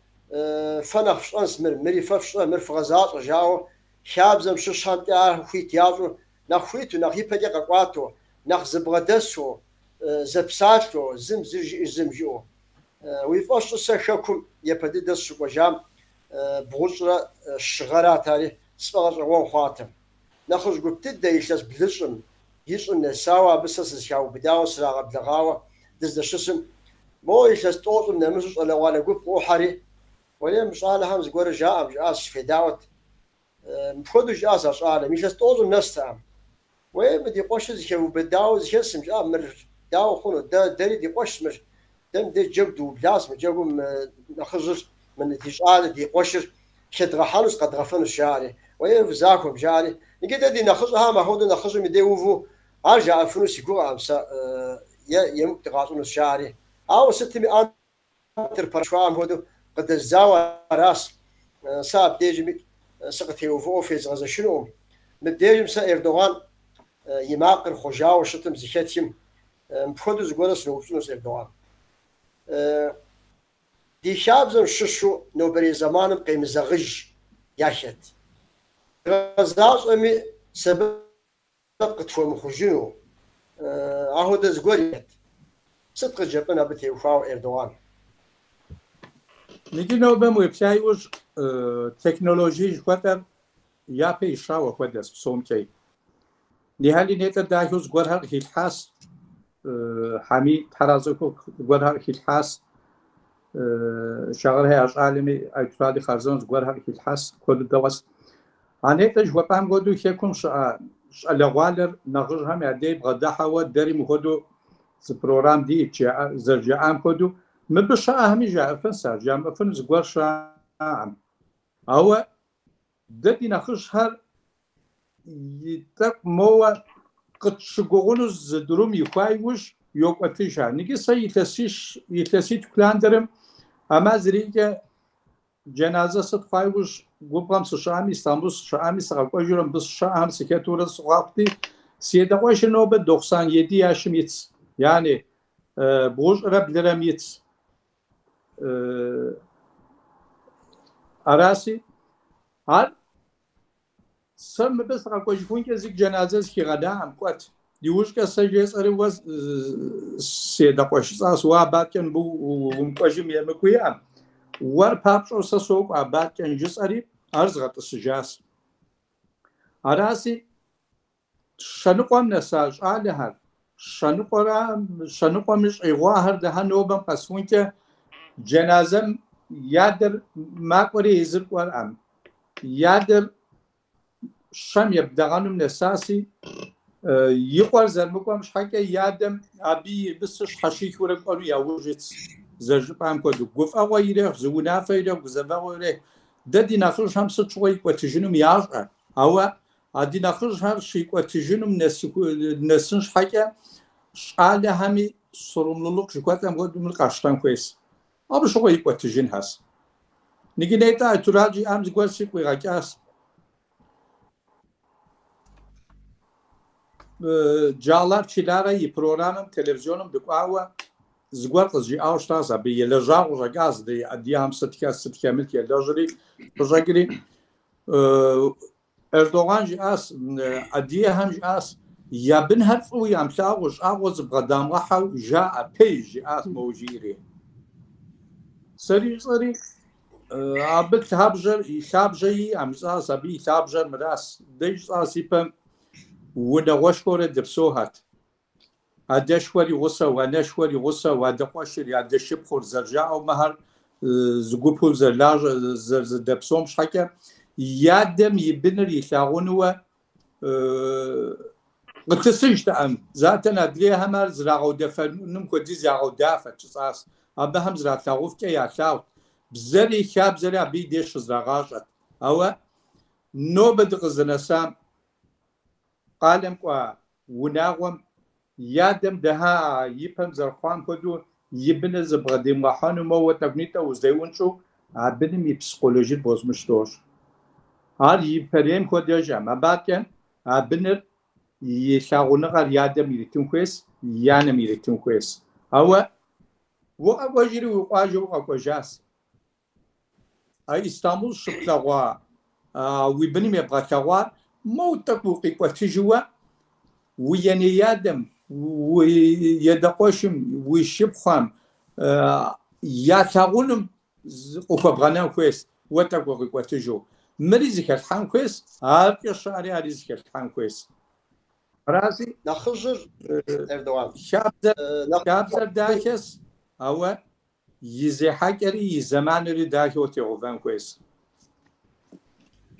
فنخش أنس مري ففش غزات جاو شابزم ششام تاع خويت يازو نخويتو نخي بدي قواتو نخزب غدسو زبساتو زمجو ويفوش سشكم يبدي دس وجام بغزرة الشغرات هذه صغر وان خاتم نخرج قلت تدا يشتز بلسم يسن سوا بس شاو بداو سلا بلغاوه دز شسم مو يشتز توصل نمسس على وانا قلت روحري ولا مش على همز قور جاء مش اس في دعوت مفقود جاء صار مش توصل نستعم وين بدي قوش شاو بداو شسم جاء مر داو خونو دري دي قوش مش دم دي جبدو بلاس جابهم نخرج من تجعل دي قشر شد غحانوس قد غفن الشارع وين فزاكم جاري نقدر دي نخرجها ما هو نخرج من ديوفو ارجع الفلوس يقول امسا يمت غاصون الشارع او 600 متر برشوام هودو قد الزاوى راس صاب ديجمك سقطي وفو في غزا شنو من ديجم سا اردوغان يماقر خجاو شتم زكاتيم مفخدو زغورس نوبسونس اردوغان دي شابزن ششو نوبري زمانم قيم زغج ياشت غزاز امي سبب قطفو مخرجينو اهو دزغوريت صدق جبنا بتي وفاو اردوغان نيجي نوبم ويبساي وش تكنولوجي جواتر يا بي شاو خدس بسومكي نهالي نيتا دايوز غورها هيلحاس حمي حرازكو غورها هيلحاس شغلها اش عالمي ايتفادي خارزون غورها هيلحاس كل دوس انيتا جوابام غودو يكون شالغوالر نغرهم يدي بغداحه ودري مخدو البروغرام دي زرجعام كودو مبشا اهمي جاء فنسا جام فنز غورشا او ددي نخشهر يتق مو قد شغونز دروم يخايوش يوقتيشا نيجي سي يتسيت كلاندرم اما زريكه جنازه صدفايوش قبام سشامي استانبول شامي سقاجورم بس شام سكتور صقافتي سيدقوش نوبه 97 yaşım yet yani boş rablerim yet arası har سم بس قاقوش كون كزيك جنازه كي غدام قوت ديوش كسجس اري واس سيدقوش صاص وابات كان بو ومقجم يمكويا ور بابشو سسوق ابات كان جس اري ارزغت السجاس arası شنقوم نساج على شنقومش ايوهر ده نوبم قسونك جنازم يادر ماقوري يزر قرام يادر شم يبدغانم نساسي يقول زرمكم حاجه يادم ابي بسش حشيك ورقو يا وجت زرجبام كود غف اويره زونا فيره غزباوره ددي ناخر شمس شوي وتجنم ياج او ادي ناخر هر شيء وتجنم نسنش حاجه على همي sorumluluk şukatem godumul qaştan koyes abi şoy وتجن has nigi neta turaji amz gosi qoyaqas جالار چیلارای پروگرامم تلویزیونم دکاوا زگور قزی آوشتاز ابی یلجاو جاگاز دی ادیام ستکامل کی لجری بجاگری اردوغان جی اس ادیه هم جی اس یا بن هرفو یام شاوش آغوز بقدام غحو جاء پیج اس موجیری سری عبد هابجر يسابجي امزاز ابي يسابجر مراس ديج اسيبم ونوشكور دبسوهات ادشوري غصه ونشوري غصه ودقوشر يا دشب خور زرجا او مهر زغوبو زلاج دبسوم شحكه يادم يبنر يلاغونو قتسجت ام ذاتنا ادلي همر زراغو دفن نمكو دي زاغو دافه تصاص أبا هم زرع ثاغوف كي يعثاو بزري خاب زري أبي ديش زراغاشت أو نوبد غزنسام قالم قوا وناغم يادم دها يفهم زرخوان كدو يبنى زبغدي محانو مو تقنيتا وزيونشو عبنم يبسيكولوجي بوزمشتوش هار يفريم كوديجا ما بعد كان عبنر يشاغونا غير يادم يريتون كويس يانم يريتون كويس أو وأجري وأجو وأجاس أي إسطنبول شبتاوا ويبنم يبغى كوار مو تقوقي كوتجوا ويعني يادم ويدقوشم ويشبخم ياتاغونم وفبغنا كويس وتقوقي كوتجو مريزك الحان كويس هارك الشعري هاريزك الحان كويس راسي نخجر اردوان شابزر داكس او يزي حكري زمان ري داكو تيغوفان كويس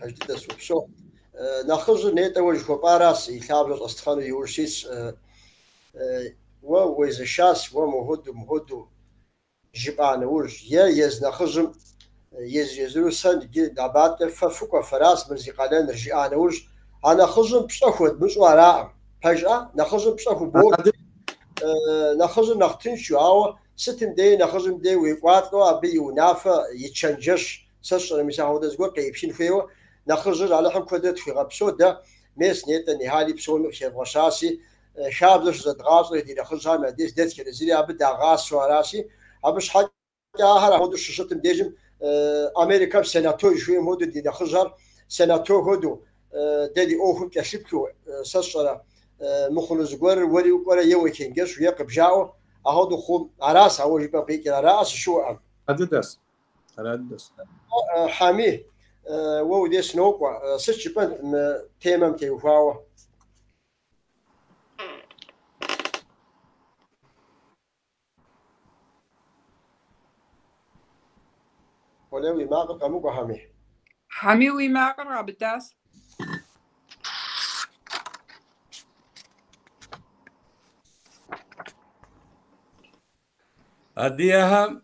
اجدد اسوب شو نخجر نيتا وجه باراس يخابر استخانو يورشيس وويز الشاس ومهدو جبان ورج يا يز نخجم يزرو سند دابات ففوق فراس مرزقان رجعان ورج انا خجم بشخود مش وراء فجأة نخجم بشخو بوك نخجم نختن شو او ستم دي نخجم دي ويقواتلو ابي ونافا يتشنجش سشر مساحو دزغو قيبشين فيو نخجر على حم كودت في غبسو ده ميس نيت نهالي بسوم شيف غشاسي شابلش زدغاص دي نخجها ما ديس ديت كده زي ابي دغاص وراسي ابش حاجه هر هودو ششتم ديجم امريكا سناتور شوي مودو دي نخجر سناتور هودو دادي اوخو كشبكو سشر مخلص غور ولي وقرا يوكينجش ويقب جاو اهودو خو عراس هو جيب بيك راس شو ام اددس حامي وو دي سنوكوا سيتش بنت تيمم تيوفاوا ولوي ما قامو حامي وي ما قرا بداس أديها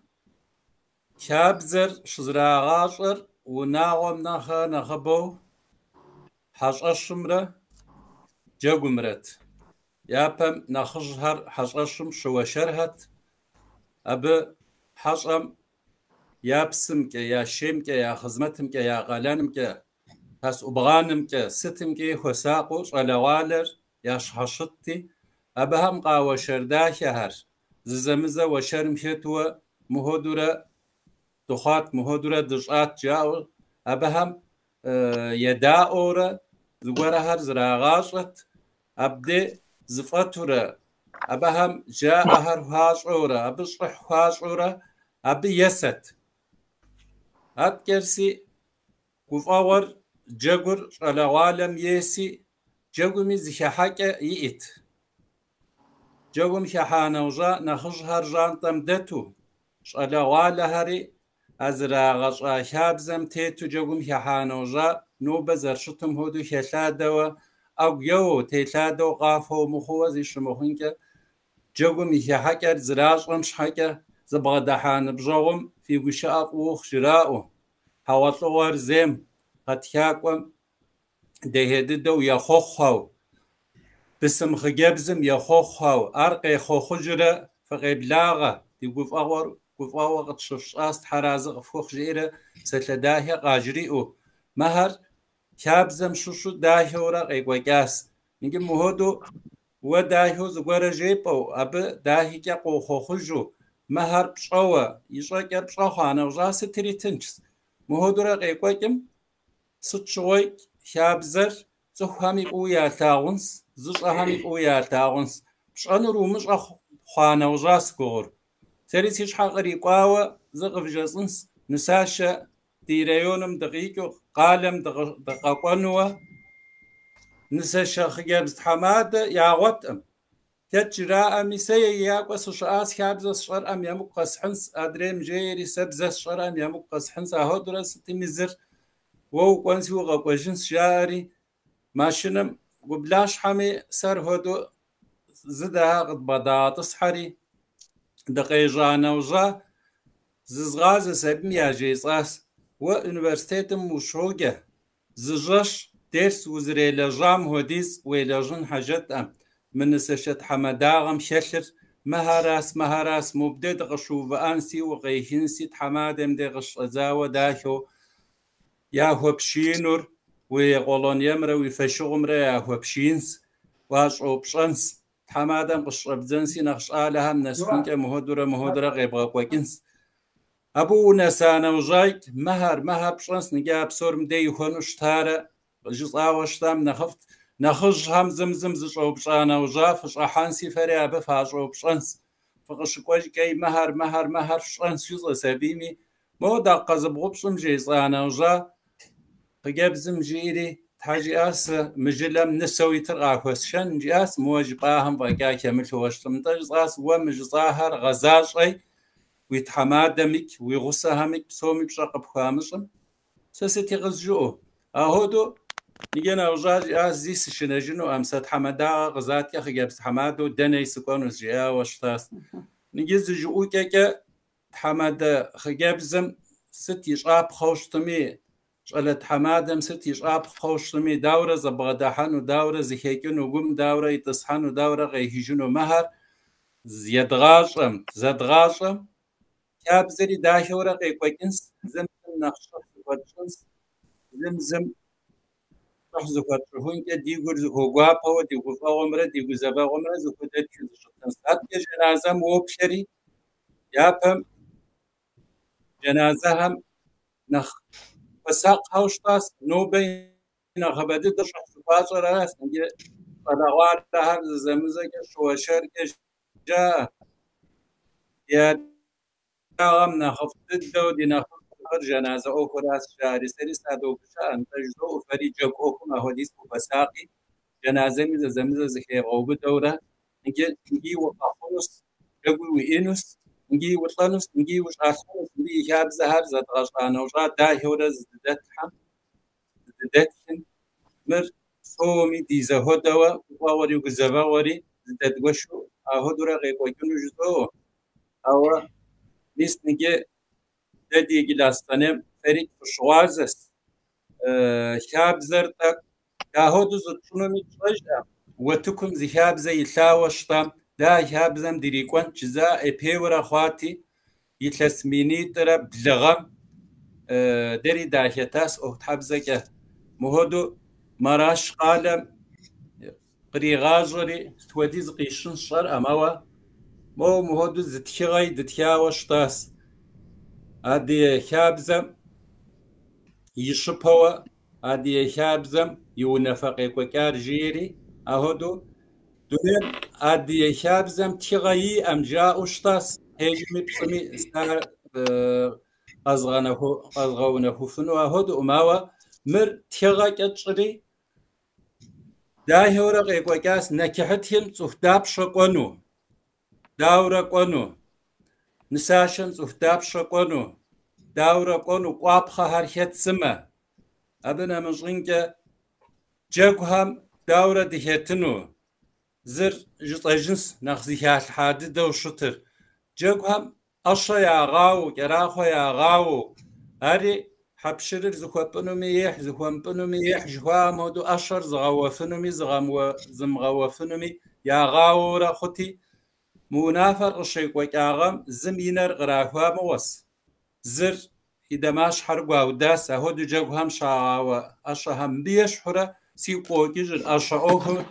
كابزر شزرا غاشر وناغم نخبو حاج الشمرة جاقمرت يابم نخجهر حاج الشم شوشرهت أب حاجم يابسمك يا شيمك يا خزمتمك يا غلانمك هس أبغانمك ستمك خساقو شلوالر يا شحشتي أبهم قاوة شرداكهر زمزة وشرم شتوى مهدورة دخات مهدورة دشات جاو أبهم يداورة زورة هر زراغاشت أبدي زفتورة أبهم جاء هر هاشورة أبشرح هاشورة أبي يست أتكرسي كفاور جاكور على عالم يسي جاكومي زحاكة يئت جاكوم شحانة وجا نخش هرجان تمدتو شالا والا هري أزراغش شابزم تيتو جاكوم شحانة وجا نوبة زرشتم هودو شلادو أو يو تيلادو قافو مخوزي شموخنك جاكوم شحاكة زراج شحاكة زبغدحان بجاوم في قشاق وخ شراؤو حواطلوار زيم قد ياكوم دهددو يخوخو بسم خجابزم يخوخو أرقي خوخجرة فقبلاغة يقف أغور قف أغور تششاست حرازق فوخ جيرة ستلداهي قاجريئو مهر شابزم شوشو داهي ورق إيقوكاس نجي مهدو وداهيو زغورة جيبو أب داهي كاقو خوخجو مهر بشعوة يشاكر بشعوخانا وجاسة تريتنجس مهدو رق إيقوكم ستشويك شابزر زخامي قويا تاغنس زش أهمي قويا تاغنس مش أنا رومش خوانا وجاس كور تريتيش حقري قاوة زغف جاسنس نساشة ديريونم دقيقو قالم دقاقونوا نساشة خجابز حماد يا وطم تجراء ميسي ياقو سشاس خابز شر أم يمق قسحنس أدريم جيري سبز شر أم يمق قسحنس أهودرا ستمزر وو قنسي وقوجنس شاري ماشنم قبلاش حمي سر هدو زدها قد بطاطس حري دقيجانا وجا زغاز سبم يا جيساس وانيفرسيتم وشوجه زجاش درس وزري لجام هوديس ويلجن حاجات من سشت حمداغم ششر مهاراس مبدد غشوف انسي وغيهنسي حمادم دغش ازاو داهو يا هو بشينور ويقولون يمرا ويفشغمرا يا هو بشينس واش اوبشنس حمادم قشرب زنسي نخش آلها من نسخنك مهودرة غيبغا كوكينس أبو نسانا وجايت مهر بشنس نجاب سورم دي يخونوش تارا جزء وشتام نخش هم زمزم زشو بشانا وجافش أحانسي فريابة فاشو بشنس فقش كواج كي مهر شنس جزء سبيمي مو دقا زبغو بشم جيزانا وجا فجاب زمجيري حاجي أس مجلم نسوي ترقاكوس شن جاس موجباهم فجاء كمل وشتم تجاس ومجظاهر غزاجي ويتحمادمك ويغصهمك بسومي بشقب خامسم سستي غزجو أهودو نيجينا وجاج أس زيس شنجنو أمسات حمدا غزات يا خجاب حمادو دني سكون وزجيا وشتاس نيجي زجو كيكا حماد خجاب زم ستي شقاب خوشتمي شالت حمادم ستي شقاب خوشتمي دورة زبغداحن ودورة زهيكن وقم دورة يتصحن ودورة غيهجن ومهر زدغاشم كاب زري داهورة غيكوكنس زمزم نخشف واتشنس زمزم نخزو كترهون كديغور زهوغوا باو ديغو فاغمرة ديغو زبا غمرة زهودت كيزشتن سات جنازة موبشري يابم جنازة هم نخ فساق هاوشتاس نوبين غبدي درش فاجر راس نجي قدوار هر زمزه که شوشر که جا يا غم نخفت دو دي نخفت جنازه او خلاص شهر سری صدو شان تجزو فري جك او ما حديث فساقي جنازه مز زمزه زخي غوب دوره نجي وقفوس يقول وينوس نجي وطنس نجي وش أخوس نجي شاب زهر زت غشانة وجا داهورة زدتهم مر صومي دي زهودوا ووري وزباوري زدت وشو أهودرا غيكويكونو جزو أو نيس نجي ددي جلاستانم فريق فشوازس شاب زرتك أهودو زتشونو متوجه وتكون زهاب زي لاوشتام دا شابزم دريكون جزاء بيورا خواتي يتلسميني ترى بلغم دري داشتاس او تحبزك مهدو مراش قالم قريغاجري توديز قيشن شر اموا مو مهدو زتخاي دتياوشتاس ادي شابزم يشبوا ادي شابزم يونفقي كوكار جيري اهدو دونم ادي شابزم تيغاي ام جاء اشتاس هيجمي بسمي سار ازغونه فنو هدو ماوا مر تيغا كتشري دا هورا قيقوكاس نكحتهم صحداب شقونو داورا قونو نساشن صحداب شقونو داورا قونو قابخه حركت سما ابنا مجرنك جاكوهم داورا دهتنو زر جطجنس نخزيها الحادث دو شطر جاكوهم أشا يا غاو جراخو يا غاو أري حبشر زخوابنو ميح زخوابنو ميح جوام هدو أشر زغوافنو مي زمغوافنو مي يا غاو راخوتي منافر الشيك وكاغم زمينر غراخوا موس زر إذا ماش حرقوا وداس هدو جاكوهم شاوا أشا هم بيشحرة سيقوكي جر أشا أوه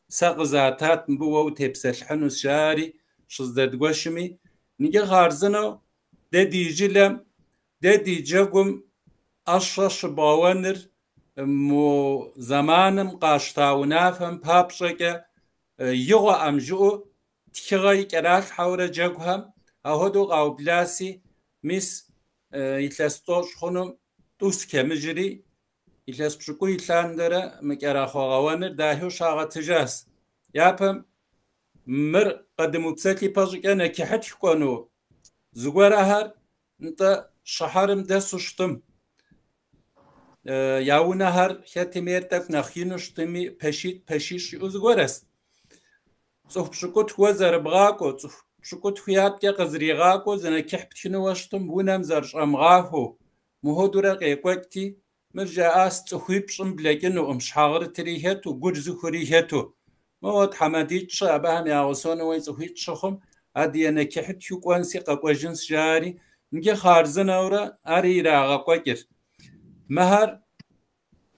سقزاتات مبوو تبسل حنوس شاري شزدد قوشمي نيجي غارزنو ددي جلم ددي جاكم أشرش باونر مو زمانم قاشتاونا فهم بابشكا يغو أمجو تخغي كراك حورا جاكوهم أهدو غاو بلاسي ميس يتلستوش خونم دوس كمجري يتلس بشكو يتلاندر مكراخو غوانر داهيو شاغا تجاس يابم مر قدمو بساتي باجك أنا كحت يكونو زغورا هر انت شحرم دسو شتم ياونا هر خاتي ميرتك نخينو شتمي پشيش زغورس صف بشكو تخوزر بغاكو صف شكوت خيات كي قزريغاكو زنا كحبتشنو واشتم ونم زرش أمغاهو مهودورا قيقوكتي مرجع أستخويب بلكنو أمشحاغر تريهتو قرزو خريهتو موت حماديت شابهم ياغسون ويزخويت شخم أدي أنا كحت شكوانسي قاقوجنس جاري نجي خارزن أورا أري راغا قوكر مهر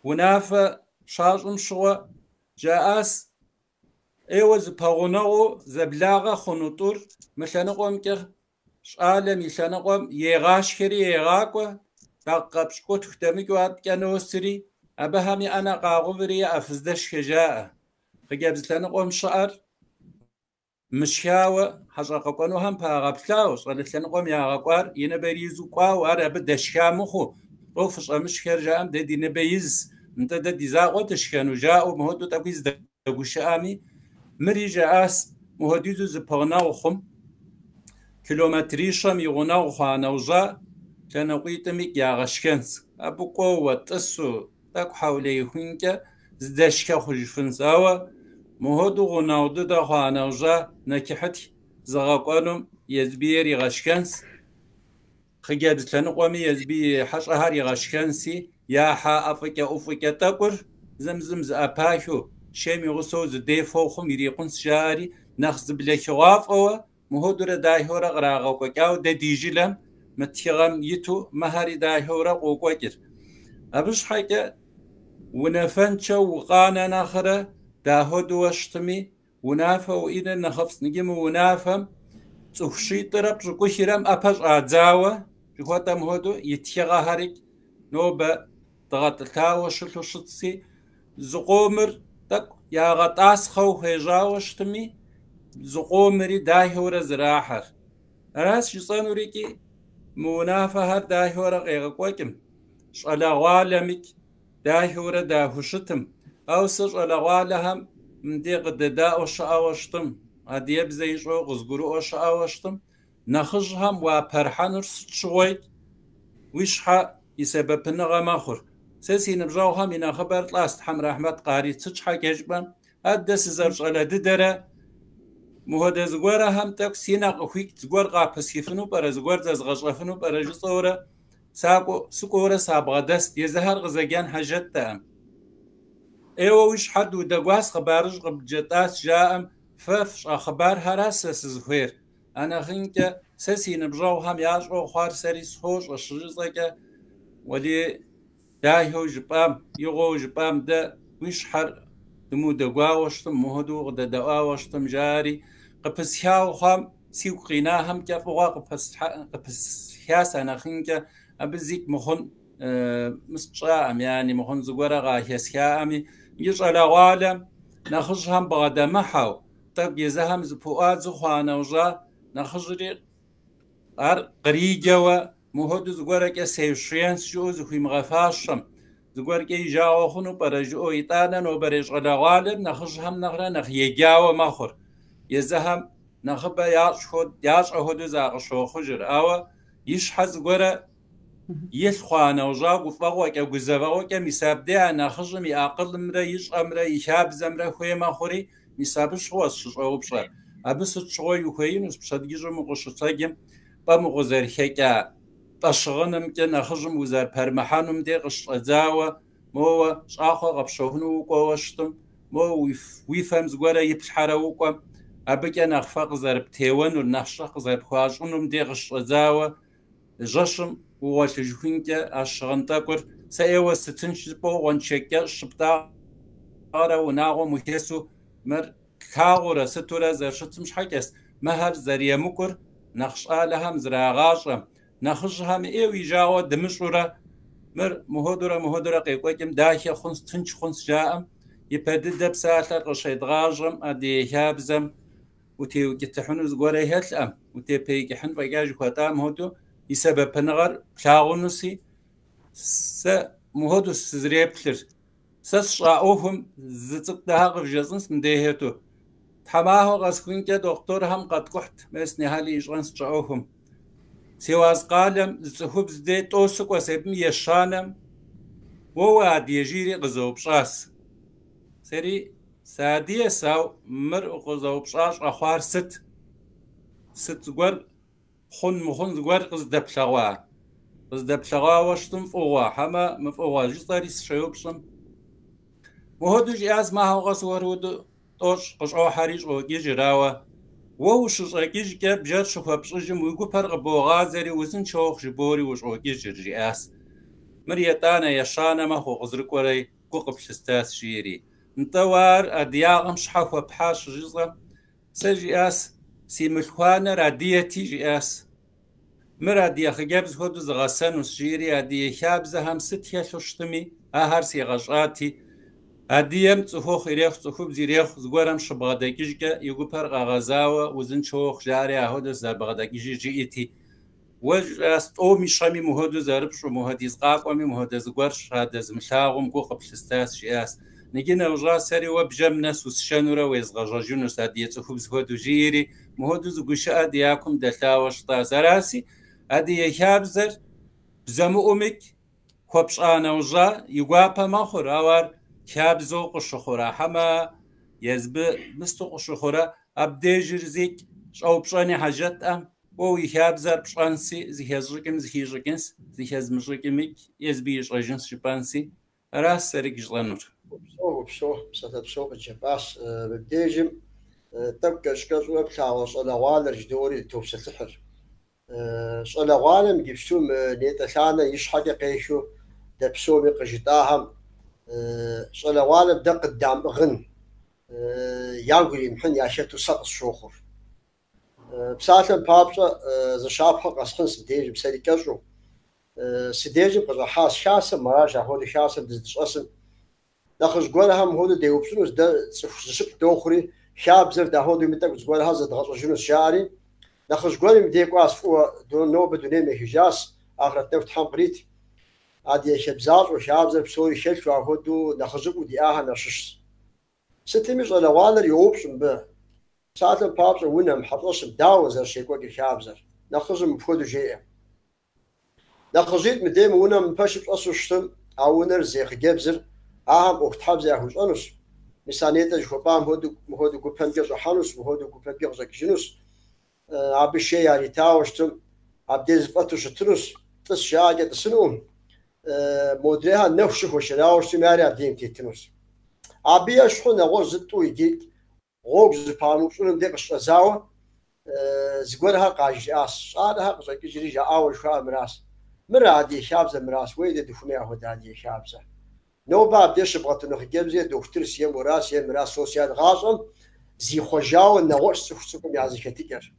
ونافا شاجم شوا جاءس ايوز باغوناو زبلاغا خنوطور مشانقوم كر شالم يشانقوم يغاش كري يغاكو باقبش كو تختمي وات كانوسري ابهامي انا قاغوري افزدش كجاء قجابزلانقوم شعر مشاوة حزاقوانو هم باغابلاوس ولسلانقوم ياغاقوار ينبريزو قاو ارب دشكامخو روفش امشكر جام دي نبيز انت دي زاغو تشكانو جاء مهدو تقيز دغوشامي مريجا اس مهديدو زبغناو خم كيلومتريشم يغناو خانوجا كانوقيتمي ياغشكنس ابو قوه تسو تاك حولي هنكا زدشكا خجفنساوا مهدو غناودو دا خانوجا نكحت زغاقانم يزبيري غشكنس خجاب تلنقومي يزبي حشهر يغشكنسي يا حا افكا تاكر زمزم اباكو شيمي غصوز ديفو خم يريقون سجاري نخز بلكواف او مهدور دايهورا غراغو كاو ديجيلم متيغم يتو مهاري دايهورا قوكوكر ابش حاجه ونفنشو وقانا ناخره داهودو واشتمي ونافا وإن نخفص نجم ونافم تخشي طرب شكوشيرم أباش أعزاوة جهوتا مهدو يتيغا هاريك نوبة ضغط الكاوة شلو شتسي زقومر تك يا غطاس خو هجاوشتمي زقومري دايهورا زراحر راس يصانو ريكي منافا هر دايهورا غيغا كوكم شالا غالمك دايهورا داهوشتم أو سر الأغوالهم مديق الدداء وشاوشتم أديب زي شو غزقرو وشاوشتم نخجهم وبرحانر شويت ويشحا يسبب النغم آخر سيسي نبجاوهم إنا خبر تلاست حم رحمة قاري تشحا كجبا أدس زرش على ددرة مهد زغورة هم تاك سينا قويك زغور قابس يفنو برا زغور زغشغفنو برا جصورة ساقو سكورة سابغا دست يزهر غزاقيان حاجات تام ايوه وش حد ودقواس خبارج قبل جتاس جاءم ففش اخبار هراس سزخير انا خنك سسي نبجاو هم ياجو خوار سري سخوش اشرزك ولي دايهو جبام يغو جبام دا وش حر دمو دقواوشتم مهدو غدا دقواوشتم جاري قبس هاو خام سيو قيناهم كفوا قبس هاس انا خنك ابزيك مخن مستشام يعني مخن زغورا غاهيسكامي يجعل عالم نخجهم بعد محو طب يزهم زبوات زخوانا وجا نخجري قريجوا مهد زغورا كسيشينس جو زخي مغفاشم زغورا كي جاو خنو برجو ايتانا وبرج على عالم نخجهم نغرا نخيجاو مخر يزهم نخبا ياش اهد زاغشو خجر او يشحز زغورا يلخوانا وجاق وفقوك أو جزاوك مسابدي أنا خجمي أقل مريش أمري يشاب زمرة خوي ما خوري مسابش هو أو بشر أبس شوي وخوي نس بشد جيجم وقشتاجم بمغزر حكا تشغنم كنا خجم وزار برمحانم دي قش أزاوة مو شاخو قبشوهنو وقوشتم مو ويفهم زغورا يبشحروكم أبك أنا خفق زرب تيوان ونحشق زرب خواجنم دي قش أزاوة جشم ووالجوهنك أشغنتاكر سأيوة ستنشبو وانشكا شبتا قارا وناغو مهيسو مر كاغورا ستورا زرشتمش حكس مهر زريمكر نخش آلهم زراغاشم نخشهم ايوي جاو دمشورا مر مهودورا قيقوكم داخي خنس تنش خنس جاءم يبدد بساتر قشيد غاجم أدي هابزم وتيو جتحنوز قوري هتلأم وتي بيكي حن بقاج خواتام هودو يسبب نغر بلاغونسي س مهدو سزريبلر سشاؤهم زتق دهاق في جزنس مديهتو تماهو غسكين كا دكتور هم قد قحت مسني هالي جرنس شاؤهم سواز قالم زخوب زدي توسك وسبم يشانم وواد يجيري غزو بشاس سري سادية ساو مر غزو بشاش أخوار ست ست زغور خون مخون زغور قصدب شغوا وشتم فوا حما مفوا جطاري شيوبشم وهدوج از ما هو قصور ودو توش قشعو حريج وجيج راوا ووش جيج جاب جار شوف بشجم ويقو فرق بوغازري وزن شوخ جبوري وش وجيج رئاس مريتانا يشانا ما هو قزرك وري قوقب شستاس شيري نطوار ادياغم شحفو بحاش جزغم سجياس سيملخوانا راديتي جياس مرادي خجابز هدو زغسان وسجيري ادي خابزه هم ست يششتمي اهر سي غشاتي اديم تصخوخ ريخ تصخوب زيريخ زغورم شبغداكيجكا يغوبر غازاوا وزن شوخ جاري هدو زربغداكيجي جيتي وجاست او مشامي مهدو زربش ومهديز قاقومي مهدز زغورش هذا زمشاغم قوقب شستاس شياس نجينا وجا سري وبجمنس وسشنورا ويزغجاجونس ادي تصخوب هدو جيري مهدو زغوشا ادياكم دلتاوش طازراسي ادي يخابزر بزمؤمك خوبش انا وجا يغابا ماخور اوار خابزو قشخورا حما يزب مستو قشخورا ابديجر زيك شو بشاني حاجات ام او يخابزر بشانسي زيهزركم زيهجركنس زيهزمجركمك يزبيش اجنس شبانسي راس سرك جلانور بشو ستبشو بجباس بديجم تبكش كزو بتاعوس على والر جدوري توبس السحر على والم جبسوم نيتسانا يشحق قيشو دبسو بقجتاهم على والم دق الدام غن يانغري محن ياشتو سقس شوخر بساتن بابشا زشابها قصخن سديج بسالي كزو سديج بقى حاس شاسم مراجع هو شاسم دزدش أصل نخش قولهم هو ديوبسونوس ده سشب دوخري شاب زر ده هو متك قول هذا ضغط جنوس شعري نخش قول مديك واسفو دون نوبة دون مهجاس آخر نفط حمقريت عادي شبزار وشاب زر بسوري شلف وهو نخزق ودي نشش ستمش على والر يوبسون به ساعة بابس ونهم حطوش بداو زر شيكوك شاب زر نخزم بفودو جيء نخزيت مديم ونهم باشب أصو شتم أونر زيخ جبزر وقت حبز ياهوش أنوس مثالية جوبام هودو كوبان جزء حانوس وهودو كوبان جزء كجنوس عبي الشيء يعني تاوشتم عبديز فتوش تروس تس شاجة تسنوم مودريها نفسه وشراوش تماري عبدين تيتنوس عبي أشحون غوز زتو يجيك غوز بانوس ونم ديقش أزاوة زقورها قاجي آس صارها قصة كجري جا آوش فا مراس مرادي شابزة مراس ويدي دفنيا هدادي شابزة نو باب ديش بغتو نخجب زي دكتور سيم وراس يم راس سوسيال غاصم زي خجاو نغوش سوكسكم يازي كتيكر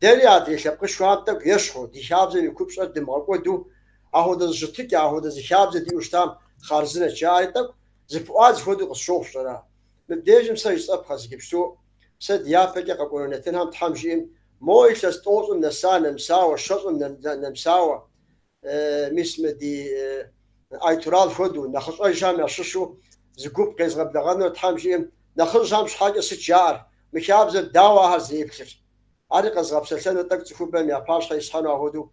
دلي عادي شبق شوانتك يشخو دي شابزة يكوبش دماغو دو اهو دا زجتك اهو دا زي شابزة دي وشتام خارزنة شارتك زي فؤاد خودو قصوف شرا مبديجم سيصاب خازي بشتو سد يافك يقولوا نتنهم تحمشيم مويش استوصم نسان نمساوة شطم نمساوة مسم دي ايتورال فودو نخص اي جامع ششو زكوب قيز غب دغنو تحمشيم نخص جامش حاجه سجار مشابز داوا زيبتر اري قز غب سلسله تك تشوف بهم يا باش يصحنوا هودو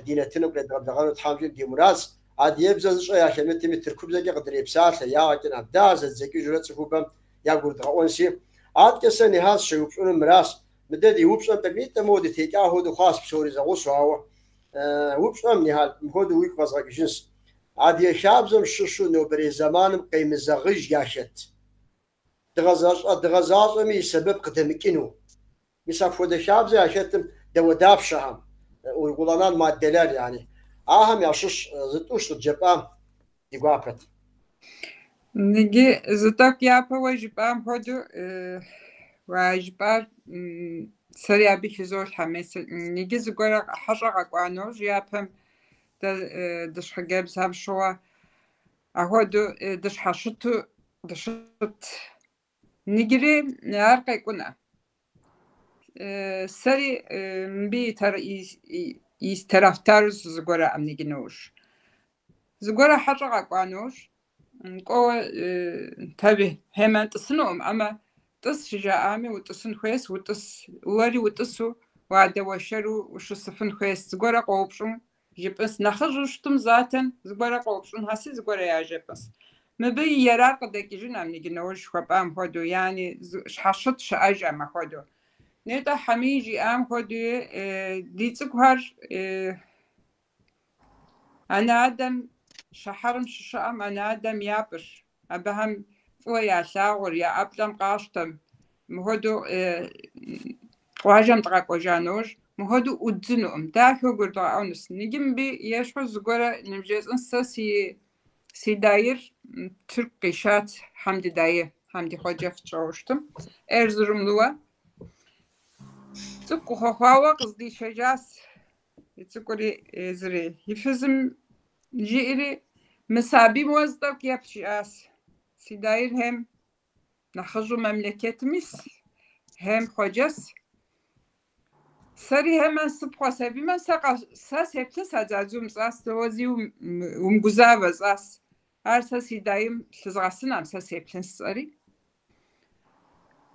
دينتنا قد غب دغنو تحمشيم دي مراس عاد يبز شويه عشان تركب زي قدر يبسات يا كن عداز زكي جرت تشوف بهم يا قول اونسي عاد كسني هاس شو بشون مراس مددي وبشون تبيت مودي تيكا هودو خاص بسوري زغوسو هو وبشون نهال هودو ويك قز جنس عادي شابزم شو نوبري زمان قيم الزغج ياشت دغزاز مي سبب قدمكينو مسافو ده شابز ياشتم دو دافشهم ويقولان مادلر يعني اهم ياشش زتوش الجبام يقابت نجي زتك يابا وجبام هدو وجبار سريع بيخزور حماس نجي زغورا حشقا قانوج يابم دش حجاب سام شوا أهودو دش حشتو دشت نجري نعرق يكونا سري مبي تر يسترفتارز زغورا أم نجنوش زغورا حشقا قانوش قو تبي همان تصنوم أما تص شجاعامي وتصن خويس وتص وري وتصو وعدا وشرو وش صفن خويس زغورا قوبشم جبس نخرجتم ذاتن زغورا قوبشون هسي زغورا يا جبس مبي يراق دك جن ام نجنوش خبام هودو يعني حشت شاجا ما هودو نيتا حميجي ام خدي دي تكهر انا ادم شحرم ششام انا ادم يابر ابهم ويا لاغور يا ابلم قاشتم مهدو واجم تقاق وجانوج مهدو ادزنوم داكو قرطا اونس نجم بي يشو زغورا نمجيز انساسي سيداير Türk قشات حمدي دايه حمدي خوجف çoğuştum Erzurumluğa Tıpkı hava kızdı şejas tıpkı ezri hifzim jiri mesabi muazdak yapacağız Sidair hem nahzu memleketimiz hem hocas Sari hemen sıpkasa bimen sas hepsi sacazum sas dozi umguzavaz as her sas hidayim sızgasınam sas hepsi sari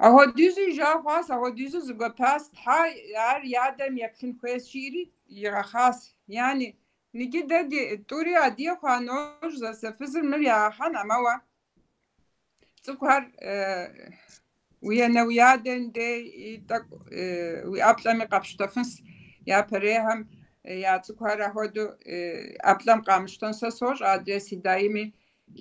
Aho düzü javas aho düzü zgapast ha yar yadem yapın koyes şiri yahas yani nigi dedi turiya diye xanoj za sefizir mir ya han ama wa tsukar وياden de tak aplam qapshtafins ya pereham ya tsukara hodu aplam qamshtan sa sor adresi daimi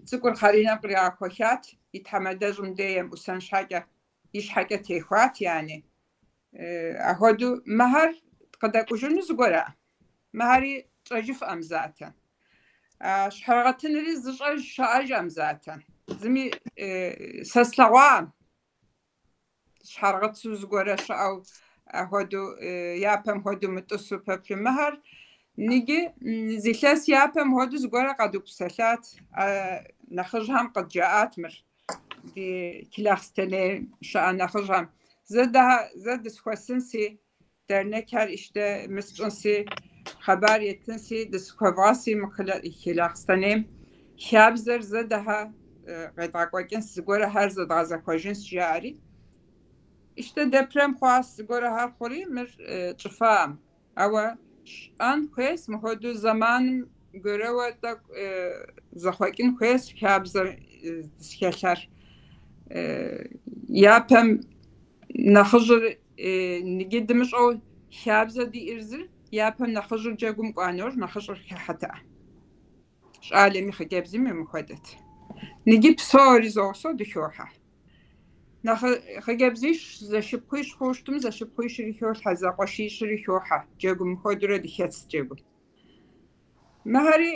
tsukur kharina qriya khoshat ithamadazum deyem usan shaga iş حاجة تيخوات يعني أهودو مهر قد أكوجون زغورا مهري تجف أمزاتا شحرقتن لي زجاج شاج أمزاتا زمي سسلوام شحرقت زغورا شاو أهودو يابم هودو متوسو ببل مهر نيجي زيلاس يابم هودو زغورا قدو بسلات نخرجهم قد جاءت مر دي kilaxstene şana xıjam zed sxwasinsi dernekar işte mesçunsi haber yettinsi diskovasi mukla kilaxstene xabzer zedaha qedaqwakin sigora her zadaza kojins jari işte deprem xwas sigora har xori mir çfam ama an kwes muhodu zaman görev da zaxwakin kwes xabzer skechar yapam naxjur nigidmiş o xabza di irzir yapam naxjur jagum qanor naxjur hata alemi xgebzim mukhadet nigib soriz olsa dixoha nax xgebzish zashipqish xoshtum zashipqish rixor hazaqashish rixoha jagum khodra dixets jagum mahari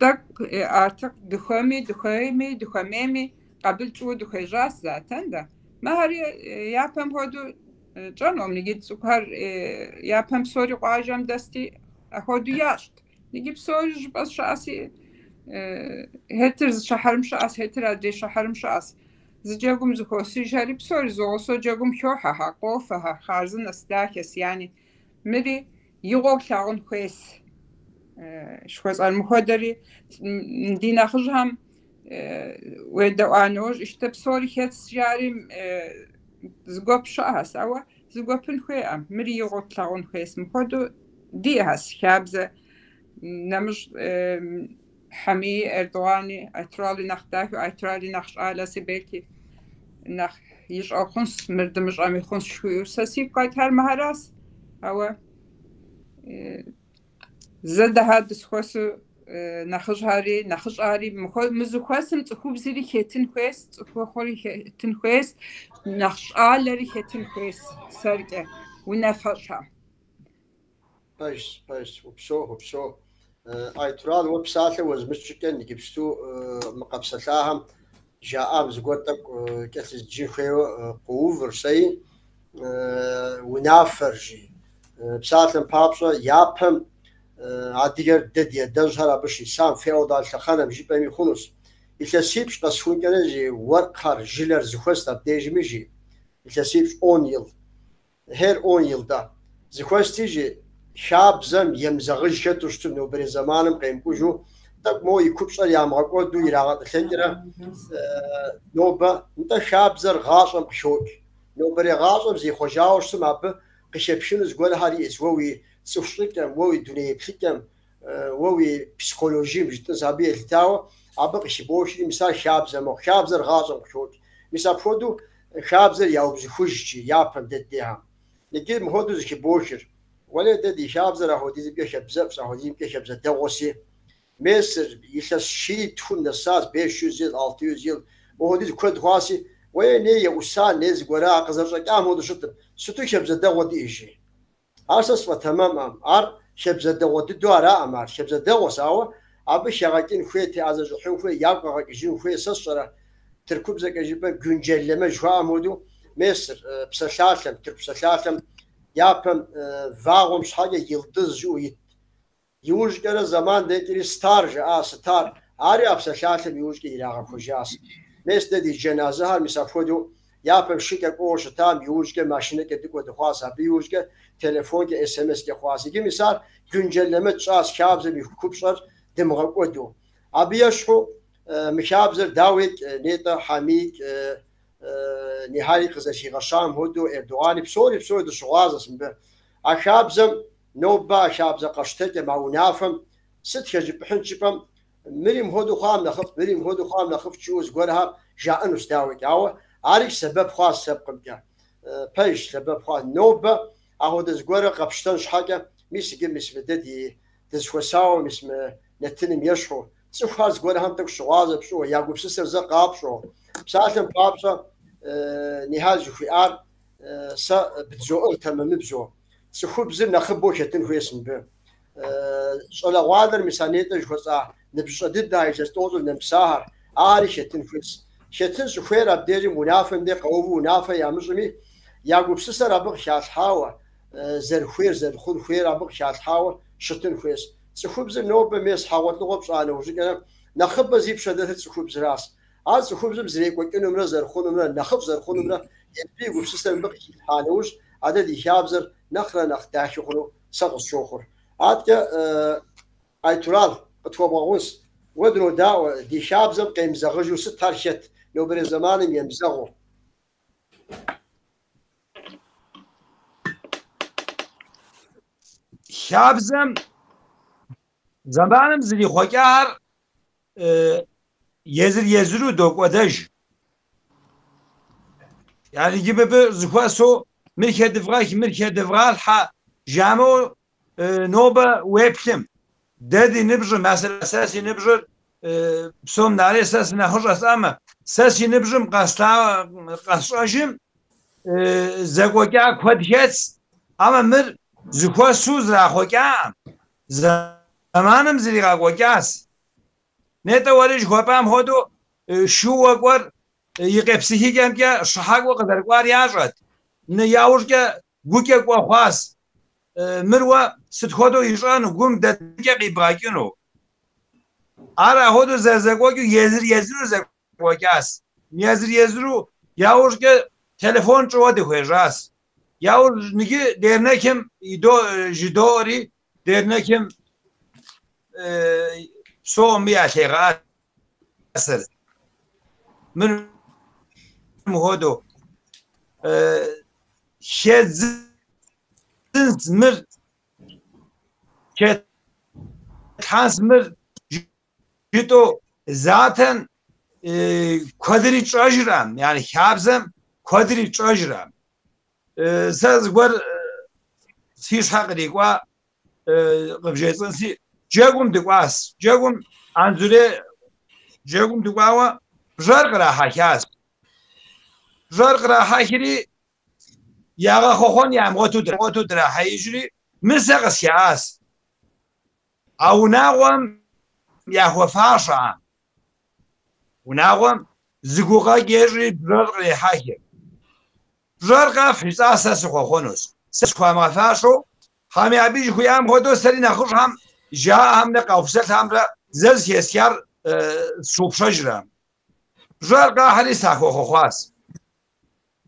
tak artık duhamemi قبل شو دخيجاس ذاتن ده ما هري يابم هودو جانم نجيب سكر يابم سوري قاجم دستي هودو ياشت نجيب سوري بس شاسي هتر شهرم شاس هتر ادري شهرم شاس زجاجم زخوسي جاري بسوري زوسو جاجم حوحها قوفها خارزن استاكس يعني مري يغوك لاغن خويس شخص المخدري دينا خجهم ودوانوج işte psori hets jarim zgop shahas awa zgopin khoyam miri yogotlagun khoysm khodu dihas khabze namsh hami Erdoğani atrali naxtak atrali naxsh alasi belki nax yish akhons mirdimish ami khons shu sasi kayt her maharas awa zada hadis khosu نخجاری نخجاری مزخواسم تخوب زیری خیتن خویست تخوری خیتن خویست نخجاری خیتن خویست سرگه و نفرشم باش وبشو ايترال وبساله وزمشكن نجيبستو مقبسلاهم جاء زغوتك كاس جيخيو قوفر سي ونافرجي بساتن بابشا يابم عاديگر ددیه دنجهر بشی سام فیودال خانم جی بمی خونوس İlkesipş qasfun geleci warqar jiler zixwesta dejmiji İlkesipş 10 yıl her 10 yılda zixwestiji şabzam yemzagij ketuştu no bir zamanım qemkuju tak moy kupşar yamaqo du irağa tendira noba nta şabzar gasham qshok no bir gasham zi xojawştum ab qishepşiniz gol hari eswowi tsufshikam wowi duneyeklikam wowi psikolojim jitn zabiel taw abaq shiboshli misal şabzam xabzar gasham qshok misal fodu خابزر ياوبز خوشي يابم دديها نجيب مهودز كبوشر ولا ددي خابزر هودي بيشب زبس هودي بيشب زدوسي مصر يشس شي تون الساس 500 يل 600 يل وهودي كود خاصي وين هي وسان نز غرا قزر قام هودو شتو شب زدودي شي اساس تمام ار شب زدودي دوارا امر شب زدوس او ابي شغاكين خويتي از خوي يابقا جين خوي سسره تركب زك جيبا güncelleme جوامودو مصر بسشاتم تربسشاتم يابم واغم حاجه يلدز جو يوج كره زمان دكري ستار ستار اري بسشاتم يوج كي راغ خوجاس مصر دي جنازه هر مسافودو يابم شيك قوش تام يوج كي ماشينه كدكو دخواسا بيوج كي تليفون كي اس ام اس كي خواسي كي مثال güncelleme ças kabze bir kupşar demغقودو ابيشو مشابزر داويت نيتا حميد نهاية قزشي غشام هدو اردوغاني بسوري دو شغازة سنبه أشابزم نوبا أشابزة قشتك معونافم ست خجب بحنشبم مريم هدو خام نخف شوز قولها جاءنوس داويت عارك سبب خاص سبقم كا بيش سبب خاص نوبا أهو دز قولها قبشتنش حاجة ميسي قمس بددي دز خساو مسم نتنم يشحو تسوخاز قولها هم تك شغازة بشو ياقوب سسر زقاب شو بساعتهم بابشا نهاجو في آر سا بتزو تمام بزو تسخو بزر نخبو شتن هو اسم به صلا غادر مسانيته جوزا نبش ضد دايش استوزل نمساهر آري شتن فيس شتن سخير ابديري منافم دي قوو منافع يا مزمي ياقوب سسر ابغ شات حاوة زر خود خير ابغ شات حاوة شتن فيس تسخو بزر نوب ميس حاوة لغبش انا وجي نخب زيب شدت تسخو بزراس از خوب زری کوی نمره زر خونمره نخف زر خونمره یه گوش سیستم بقیه حالوش عددی شابزر نخ داش خونو سقط شوخر عاد که ایتورال قطوب وانس ودنو دا دی شابزر قیم زغجو ستارشت نوبر زمانم يمزغو شابزم زمانم زری خوکار يزرو دوك ودج يعني جيب زخواسو مركه دفغال حا جامو نوبه ويبكم دادي نبجر مثلا اساسي نبجر بسوم ناري اساس نهج اسامه اساسي نبجم قصاجم زغوكا كوديتس اما مر زخواسو زراخوكا زمانم زريغا غوكاس نتا ورج خوبام هودو شو وقر يقبسيه كم كه شحاق وقدر قوار ياجد نياورجا غوكه قواس مروا ست هودو يجان قوم دتك قيباكينو ارا هودو ززغوكو يزرو زغوكاس يزرو ياورجا تليفون چوده خوجاس ياور نگي درنكم يدو جدوري درنكم سوم بيا أسر من مهودو شزنز مر كت حاس مر جتو ذاتن قدري تجرم يعني حابزم قدري تجرم ساز قر سيش حقري قوا قبجيتن سي جاكم دقواس جاكم عنزولي جاكم دقواوا بجارق راحا كاس بجارق راحا كري ياغا خوخون يامغوتو دراحا يجري مرساقس كاس او ناغوام ياهو فاشا وناغوام زقوغا جيجري بجارق راحا كري بجارقا فيس اساس خوخونوس سسخوام فاشو حامي عبيج خويام غودو سري ناخوش هم جاء هم نقافسات هم را زز يسيار سوب شجرة جارقا حالي ساكو خواس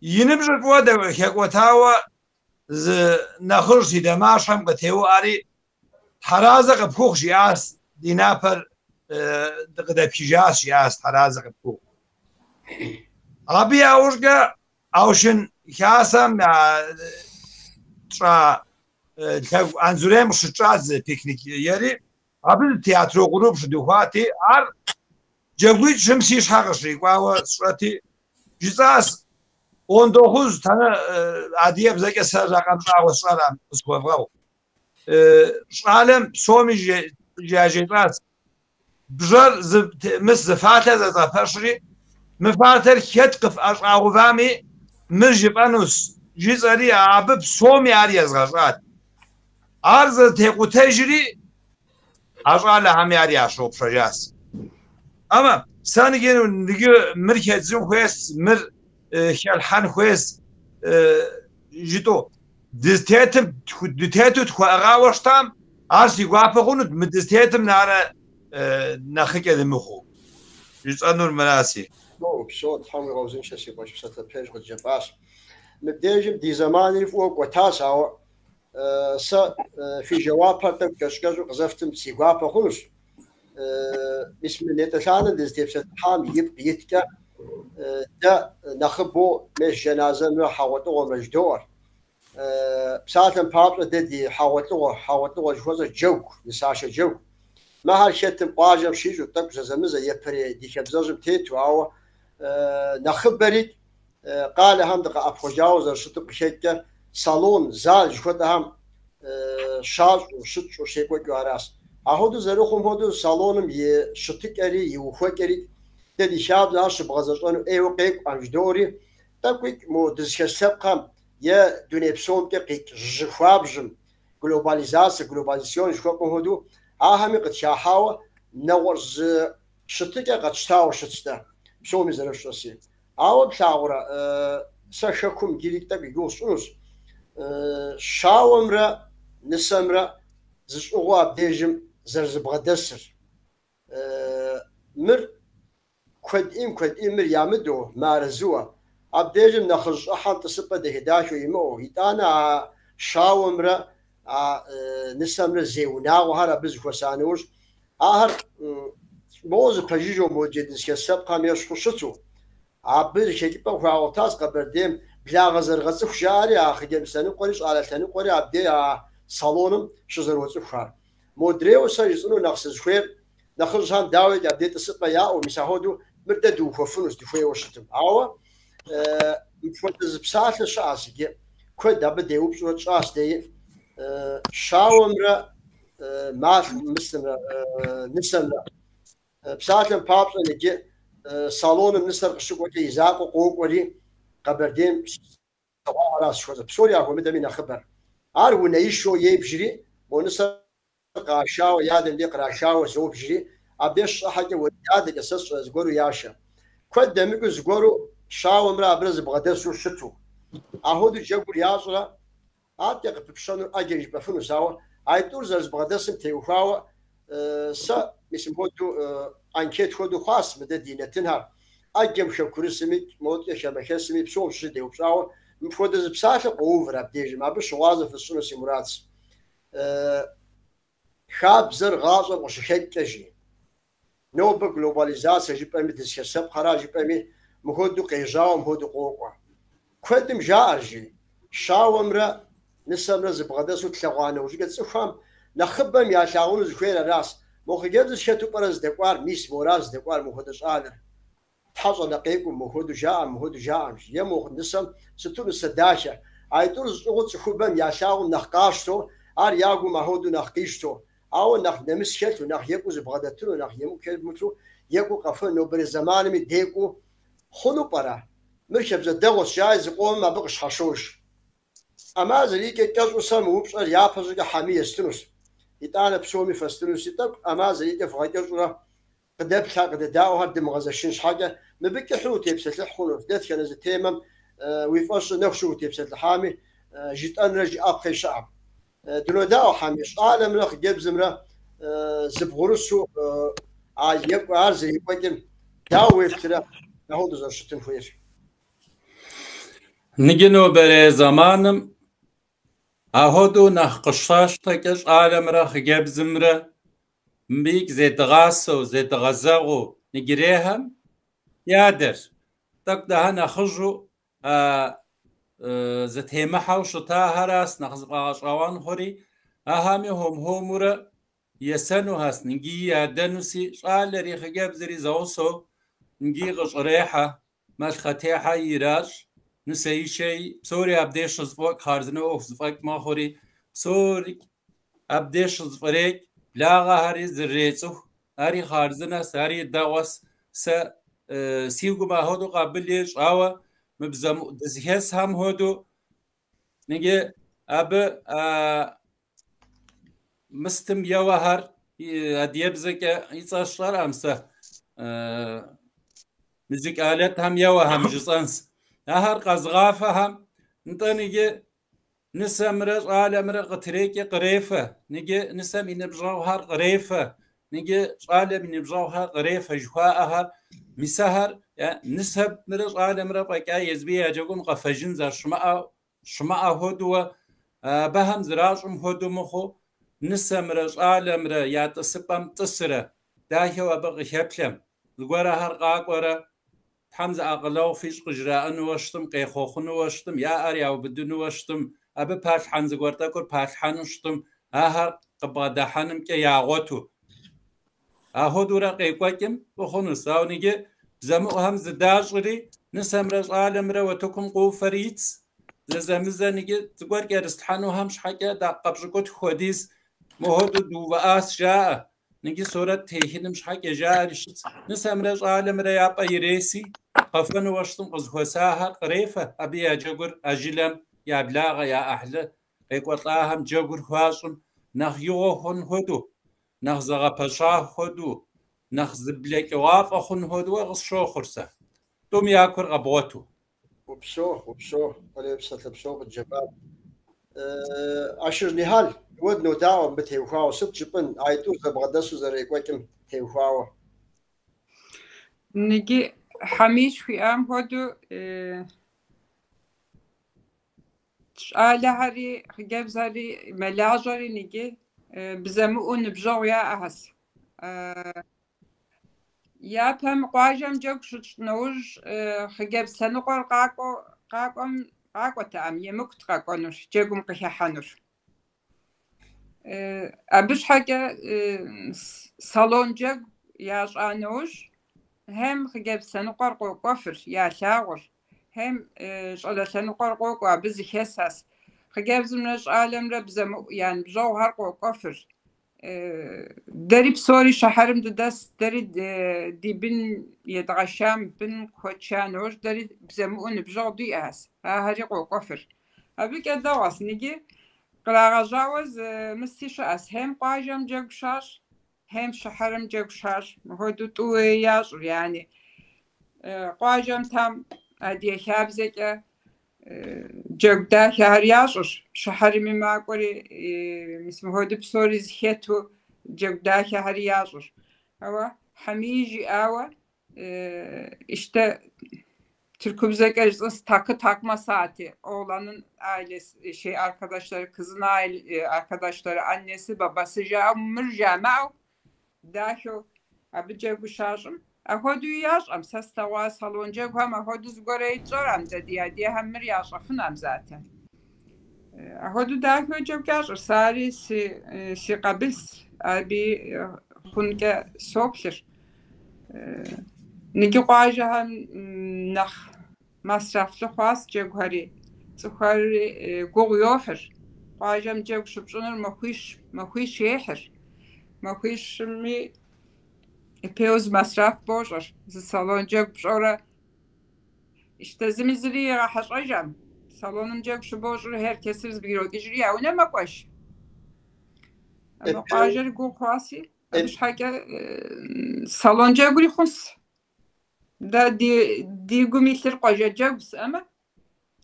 ينبجر قوادا كاكوتاوا نخرج دماش هم قتيو آري حرازة قبكوخ جياس دينابر قدا بيجاس جياس حرازة قبكوخ أبي أوشقا أوشن كاسم ترى انزوره مشتراز پیکنیک یاری قبل تئاتر غروب شدوهاتی ار جوید شمسیش حقش ریگوا و صورتی جزاس 19 tane adiye bize keser rakam şahıslarla ıskovrav. Şalem somi jajitras. Bjar mis zafata za perşri مفاتر كتقف أشعار فامي مرجب أنوس جزري عبب صومي عريز غزات عرض تيقو تجري أشعار لهم ياري عشوب شجاس أما ساني جينو نجي مركز زون خويس مر خالحان خويس جيتو دستيتم تخو أغاوشتام عرسي قوافقونو مدستيتم نارا نخيك دمخو جزء المناسي بصوت حمي روزين شاسي باش بسات بيج قد جباس مبديجم دي زماني فوق وتاسع سا في جواب تك كشكاجو قزفتم سيغابا خلص بسم الله تشان دستيبسات حام يبيتك دا نخبو مش جنازه مو حوطو مجدور بساتن بابل دي حوطو جوز جوك نساشا جوك ما هالشيء باجم شيء وتك زمزه يبري دي كبزم تيتو او نخبري قال هم دقه ابخجاوز شتق شيكه صالون زال جوت هم شاز وشت وشيكو جواراس اهودو زروخم هودو صالونم ي شتقري يوخقري ددي شاب لاش بغزطون ايو قيق انجدوري تقيق مو دزكسبقم يا دونيبسون قيق جخوابجم جلوباليزاسيون جوكم هودو اهمي قد شاحاوه نورز شتقه قد شتاو شتستا بسومي زرشتسي او بتاورا سشكم جيليك تبي جوسونس شاومرا نسمرا زشوغوا بديجم زرزبغدسر مر كد امر يامدو مارزوا ابديجم نخرج احد تصبه دهداشو يمو يتانا شاومرا نسمرا زيونا وهرا بزخو سانوش اهر موز بجيجو موجودس كسب قام يشخصتو عبر شكل بقى تاس قبرديم بلا غزر غزف شاري اخدم سنه قريش على ثاني قري عبدي صالونم شزر وصفار مودريو سجنو نقص خير نخرجان داوي عبدي تصبه يا ومساهودو مرددو ففنس دفوي وشتم او مفوتز بساعه شاسي كود ابدي وبشو شاس دي شاومرا ما مسمرا نسمرا بساعة بابس نجي صالون نسر قشق وجه يزاق وقوق ولي قبردين طبعا راس شو بسوريا هو مدمين خبر عارو نيشو يبجري ونسر قاشاو ياد اللي قراشاو زو بجري ابيش حاجه وداد قصص زغورو ياشا كود دمك زغورو شاو مرا برز بغدسو شتو اهود جغور يازرا اتق بشنو اجيج بفنو ساوا ايتور زز بغدسم تيوخاو سا مثل هودو انكيت هودو خاص مدى دينتنها اجم شكوري سميك موت يا شبكه سمي بسوم شدي وبشاو مفودز بساعه اوفر ابديج ما بش واظف السنه سيمورات خاب زر غاز وشككجي نو بجلوباليزاسيون جي بامي ديسكسب خراج بامي مهودو قيجاو مهودو قوقوا كدم جارجي شاومرا نسمرا زبغدسو تلغانو جي قصفام نخبم يا شاونو زخير راس مخجز شتو برز دقوار ميس موراز دقوار مخدش آلر تحصل نقيكم مخدو جاء يا مخدسم ستون سداشة ايتور زغوت سخبم يا شاون نخقاشتو ار ياغو مهودو نخقيشتو او نخ نمسكتو نخ يكو زبغدتو نخ يمو كلمتو يكو قفن نو بر زمان مي ديكو خنو برا مركب زدغوس جايز قوم ما بقش حشوش اما زليك كازو سمو بصر يا فزق حميه استنوس يتانا بسومي فستنوس يتب اما زليك فغاجرا قدب قد داو هاد مغزشين حاجه مبك حوتي بسل خلوف دات كان زي تيمم ويفاش نفسو تبسل حامي جيت انرج ابخي شعب دلو داو حامي عالم لخ جيب زمره زبغرسو يبقى عارزي يبقى داو يفترا نهود زرشتن فوير نجنو بري زمانم اهودو نخ قشاش تكش عالم رخ جيب زمره مبيك زيت غاسو زيت غزاغو نجريهم يادر تك ده نخجو زيت هيمحا وشتا هراس نخزقاش اوان خوري اهامي همورا يسنو هاس نجي يادنوسي شال ريخ جيب زري زوسو نجي غش ريحة مش ختيحة يراج نسي شيء سوري أبديش الزفاق خارزنا وزفاق ما خوري سوري أبديش الزفاق لاغا هاري زريتو هاري خارزنا ساري داوس س سيوغو ما هودو قابليش أو مبزم دزهس هم هودو نيجي أب مستم يوهر أديبزك يتصشر أمسه مزيك آلات هم يوهم جسانس هر قزغافة هم نطنيجي نسمرج عالم قتريك قريفة نيجي نسم نبجاو هر قريفة نيجي عالم نبجاو هر قريفة جواء هر مسهر نسب مرج عالم ربك يزبي أجوكم قفجن زر شماء هدوة بهم زراجم هدو مخو نسمرج عالم را ياتسبم تسرة داهي وبغي هبلم الغورة هر قاقورة حمزة أقلاو فيش قجراء نوشتم قيخوخ نوشتم يا أريا وبدو نوشتم أبي باش حنز غورتا كور باش حنوشتم هر قبادا حنم كي ياغوتو هدورا قيقوكم وخونو ساونيجي زمو هم زداجري نسمرج عالم را وتكم قو فريتس زمزانيجي تقول كرستحانو همش حاجة دا قبشكوت خوديس مهدو دوباس جاء نجي صورة تهين مش حاجة جاء رشت نسمرج عالم را يابا يريسي قفن وشتم قزخوساها قريفة أبي أجاقر أجلم يا بلاغة يا أحلى قيقوطاهم جاقر خواشم نخ يوغن هدو نخ زغا بشاه هدو نخ زبلك وافخن هدو غصشو خرسة دوم ياكر غبوتو وبشو ولا بسات بشو بالجبال عشر نهال ودنو داوم بتيوخاو ست جبن عيتو زبغدسو زريكوكم تيوخاو نجي حميش في أم هدو على هاري خجاب زاري ملاجري نجي بزمو نبجو يا أحس يا بهم قاجم جوك شنوج خجاب سنقر قاقو تام يمكت قاقونش جاكم قححانش أبش حاجة صالون جاك ياش آنوش هم خجاب سنقر قوفر يا شاور هم شغل سنقر قوقع بزي حساس خجاب زمنش عالم ربزم يعني بجوهر قوفر دري بسوري شحرم ددس دري دي بن يدغشام بن كوتشانوش دري بزمون بجو دي أس هاري قوفر أبيك أدواس نيجي قراغ جاوز مستيش أس هم قاجم جاكشاش هم شحرم جاكشاش هدو توياش يعني قاجم تام أدي حابزك جاكدا شهرياش شحرمي معقولي اسمه هدو بسوري زخيتو جاكدا شهرياش هوا حميجي آوا işte Türkümüze gelirse takma saati oğlanın ailesi arkadaşları kızın arkadaşları annesi babası jamır jamau daşo abicegu şarjım ahodu yaşam sestava salonca ama ahodu zgorey zoram dedi diye hamir yaşafınam zaten ahodu daşo çok sari si qabils abi hunke sokşir نجي قاجها نخ مصرف لخواست جوهري تخاري قوغ يوحر قاجم جوك شبشنر مخويش يحر مخويش مي بيوز مصرف بوشر زي صالون جوك بشورة اشتزمي راح اشعجم صالون جوك شبوشر هر كسرز بيرو تجري او نمكوش اما قاجر قوغ خواسي مش حاجة صالون جوك خنص دا دي قميتر قاجة جوبس أما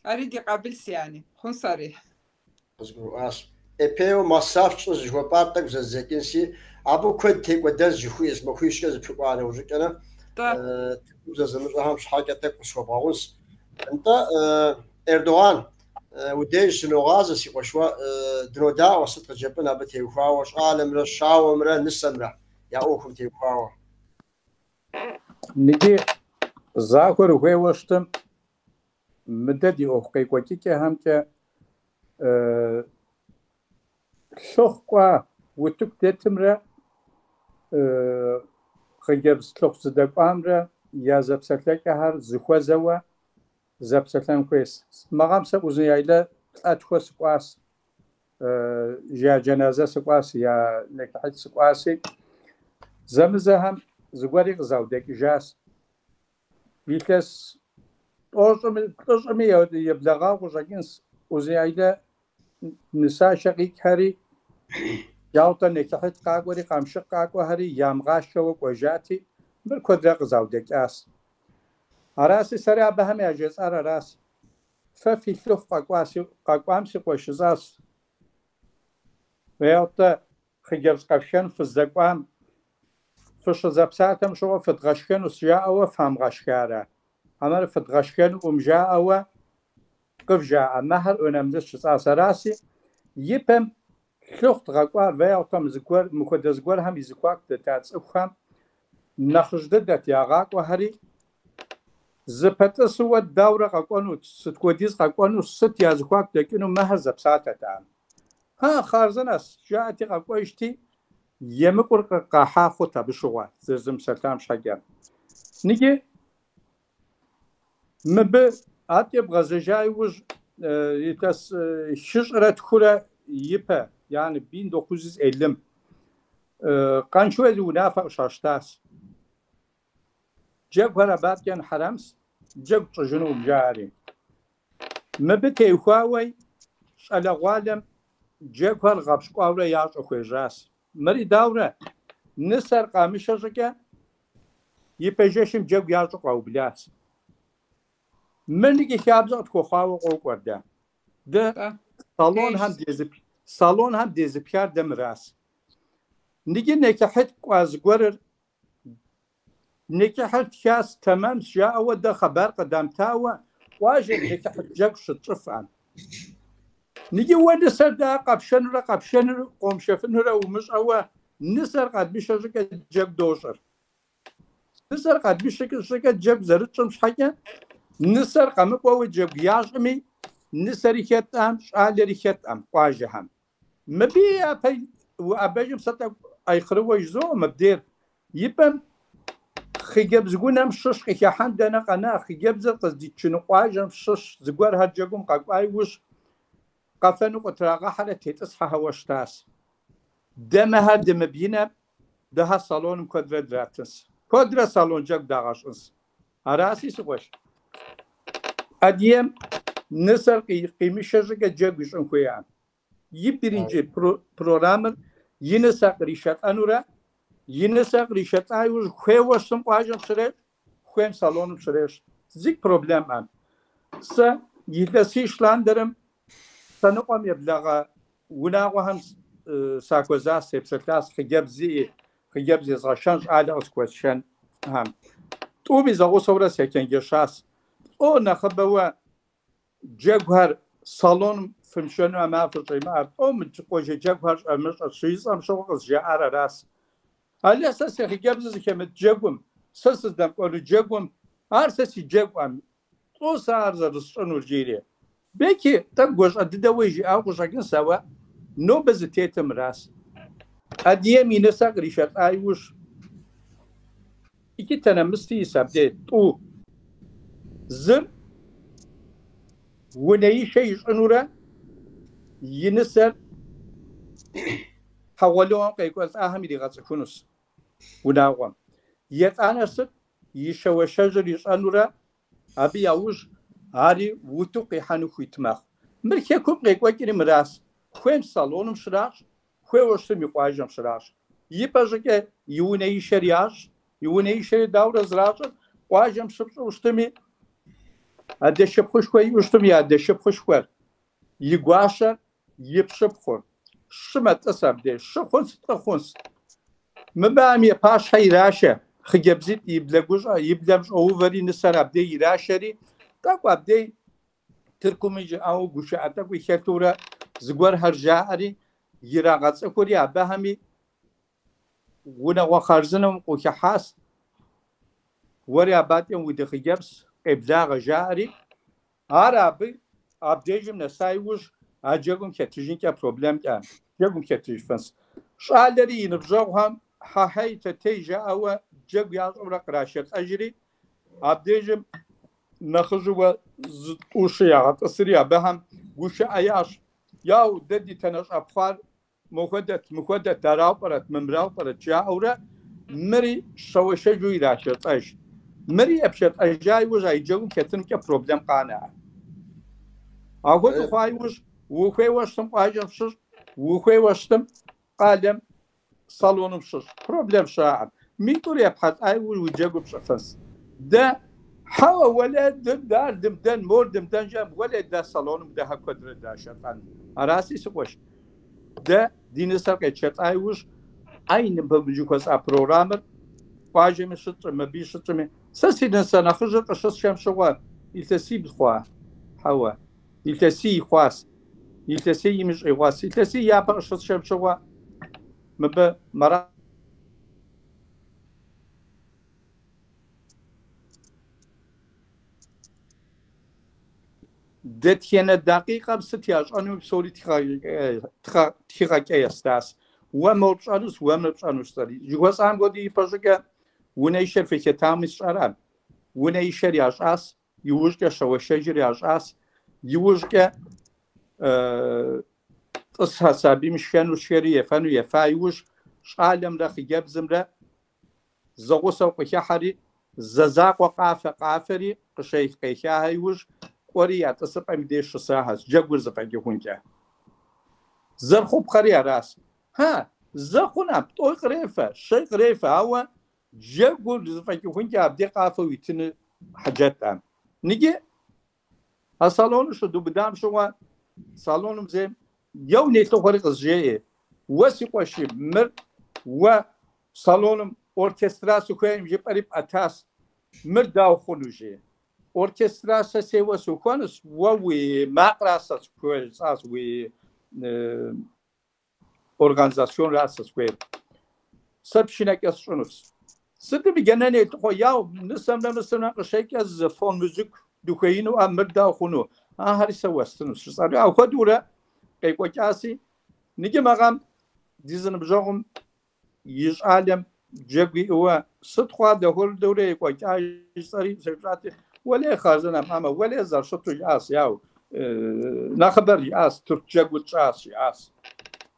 أريد يقابلس يعني خنصاري أصبر إبيو مصاف شوز جوا بارتك زكين سي أبو كود تيك ودز جخوي اسمه خويش كذا بشوفانه وجك أنا زمن أهم حاجة تك وشوفاونس أنت إردوغان وديش شنو غازة سي وشوا دنودا وسط جبنا بتيوفاو وش عالم رشاو مرا نسمرا يا أوكم تيوفاو نجي زاكر وشتم مددي أوكي كوتيكي همكا شوخوا وتك تتمرا خجب سلوك زدق أمرا يا زبسلك هر زخوا زوا زبسلام كويس ما غام سقوزي إلى أدخل سقاس يا جنازة سقاس يا نكحة سقاسي زمزهم زغوري غزاودك جاس بيكس أوزمي يبلغا وجاكنس وزي إلى نساء شقيق هري ياوتا نكحة قاقوري قامشق قاقو هري يامغاش وجاتي بالكودرة غزاودك أس أراسي سريع بهم يجلس أراس ففي ثلث قاقوام سقوش زاس وياوتا خجبس قفشن في الزقوام فش زبساتم شو فتغشكن وسجاء وفهم غشكارة أمر فتغشكن ومجاء وقفجاء مهر ونمزش زاس أراسي يبهم ثلث قاقوار وياوتا مزقور مخدزقور هم يزقواك دتات أخام نخرج ددت يا غاقو هري زبطة سوى الدورة قاقوانو ستكوديز قاقوانو ست يازقواك لكنو مهر زبساتة تام ها خارزناس جاءتي قاقواشتي يمكور قاحا خوتا بشغوات زرزم سلام شاقيان نيجي مب آتيب غزجاي وج يتاس شجرة خورا يبا يعني 1950 قانشوه دونافق شاشتاس جاك هرا باتيان حرمس جاك جنوب جاري مبتي وخاوي على غالم جاك هر غبش قاورة ياش أخويجاس مري داورة نسر قامش رجع يبجشم جاك ياش قاو بلاس مني كخابزة تخاو قوق ورده ده صالون هم ديز بيار دمراس نيجي نكحت قازقور نكحت كاس تمام جاء وده خبر قدام تاوى واجد نكحت جاك شطفان نيجي ود سردا قبشن قوم شفن ومش أوا نسر قد بيشرك جاك دوشر نسر قد بيشرك جاك زرت مش حاجة نسر قام قوي جاك ياجمي نسر يختم شعال يختم واجهم مبي أبي وأبيجم ستة أي خروج زو مبدير يبم خيجب زقونام شش كحان دنا قنا خيجب زر قصدي شنو قاجم شش زقور هرجقوم قاقاي وش قفنو قطراقة حالة تتصحى هوشتاس دمها دم بينا ده صالون كودرة دراتس كودرة صالون جاك داغاشنس أراسي سوش أديم نسر قيمة شجرة جاك وشون خويان يبرينجي برنامج ينسق ريشات أنورا ينسق ريشات أيوز خواشم قاجم شريش خوام صالون شريش زيك بروبلم أم س يلسيش لاندرم سنقوم يبلغ وناوهم ساكوزاس سبسكلاس خجب زي زاشانج على أسكوشن هم تومي زاو صورة سكين جشاس أو نخبوا جوهر صالون فمشونو ما في المعرض أو متقوج جوهر مش الشيء أم شو قص جاء على راس على أساس خجب زي كم جوهم ساس دم قالوا جوهم أرسس جوهم أو صار زرسون الجيري بيكي تقوش أددويجي أقوش أكن سوا نو بزتيتم راس أديمي نساق ريشات أيوش إكي تنمستي سابدي تو زر ونأي شيء أنورا ينسر حولوهم قيقوز أهمي دي غاتسكونس وناوهم يتعنسر يشوى شجر يسأنورا أبي أوش هاري وتوقي حانو خويتماخ مركي كوب قيقوى كيري مراس خويم صالونم شراش خوي وشتم يقواجم شراش يباجك يوني شرياش يوني شري داورة زراجر قواجم شبش وشتمي هذا شبخ شوي وشتمي هذا شبخ شوي يقواشر يبشبخور شمت أسابدي شخونس تخونس مبام يباش حيراشة خجبزيت يبلغش أوفري نسر أبدي يراشري تاكو أبدي تركم يجي أو جوشة أتاكو يخطورة زغور هرجاري يراغات سكوري أبهمي ونا وخارزنهم وكحاس وري أباتيم ودخي جبس إبلاغ جاري عربي أبديجم نسايوش أجاكم كتجين كبروبلم كام جاكم كتجفنس شعالري ينبجوهم حاهي تتيجا أو جاك يعطوا راشد أجري أبديجم نخجوا وشيعة السريع بهم وش عياش ياو ددي تنش أبخار مخدة تراو برات ممراو برات جاء أورا مري شوشة جوي راشت أيش مري أبشت أجاي وجاي جون كتن كبروبلم قانع أقول خواي وش وخوي وشتم قاجم شش وخوي وشتم قادم صالونم شش بروبلم شاعر ميتور يبحث أي وجاكو بشخص ده حوا ولا دار دمدن مور دمدن جام ولا ده صالونم ده هكذا ده شرطان أراسي سقوش ده دين سرقة شرط أي وش أين بمجوكس أبرامر واجه من شطر ما بي شطر من ساسي نسنا خرج قصص شام شوا يلتسي بخوا حوا يلتسي خواس يلتسي مش خواس يلتسي يا قصص شام شوا مب مرا دتينا دقيقة بستياج أنا بسوري تخاك أستاس ومربشانوس ومربشانوس تري جوز عم قدي بجكا ونيشر في كتامس عرب ونيشر ياجاس يوجك شوشجر ياجاس يوجك تصها سابي مشكان وشريه فانو يفايوش عالم رخ جبزم را زغوس وقحري ززاق وقافه قافري قشيخ قيخا هيوج قوري تصب امديش ساحه جغور زفاجي هونجا زرخوب خري راس ها زخونا بتوي قريفه شي قريفه هو جغور زفاجي هونجا بدي قافه ويتن حاجات ام نيجي الصالون شو دوبدام شو صالون زي يوم نيتو خريق الجي وسيقوشي مر وصالون اوركسترا سوكوين جيب قريب اتاس مر داو خلوجي اوركسترا سيوا سوكونس ووي ماقراس سكويل ساس وي اورغانيزاسيون راس سكويل سبشينك اسونس سد بيجنني تو ياو نسمنا قشيك از فون موزيك دوكاينو امر داو خنو هاري سواستنس صار او خدوره قيقوكاسي نيجي مقام ديزن بجوم يج عالم جبي هو صدقوا دهول دوري قيقاي صاري سبعات ولا خازنا اما ولا زر شطو ياس ياو نخبر ياس ترجع وتشاس ياس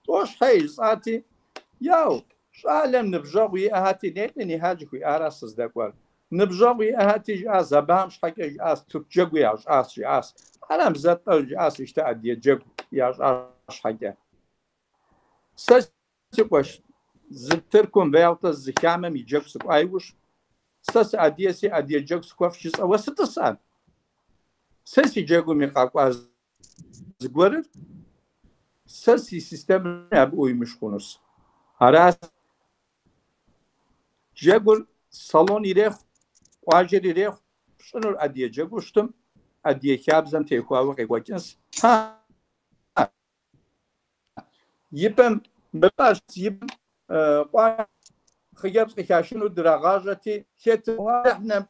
توش هي ساعتي ياو عالم نبجوي اهاتي نيتني هاجكو اراس صدقوا نبجوي اهاتي جاز بامش حكي جاز ترجع ياس ياس انا مزت ياس اشتعد يجب ياس حاجه ساسيقوش زتركم بيوتا الزكامة ميجوكسك ايوش ساس اديسي ادي جوكسك وفشيس او ستسان ساسي جاكو ميقاقواز زغورر ساسي سيستم ابوي مشكونس هراس جاكو صالون يريخ واجر يريخ شنو ادي جاكوشتم ادي كابزم تيكوا وقيقوكنس ها يبم بلاش يبم خياب خياشين ودراغاجتي كت احنا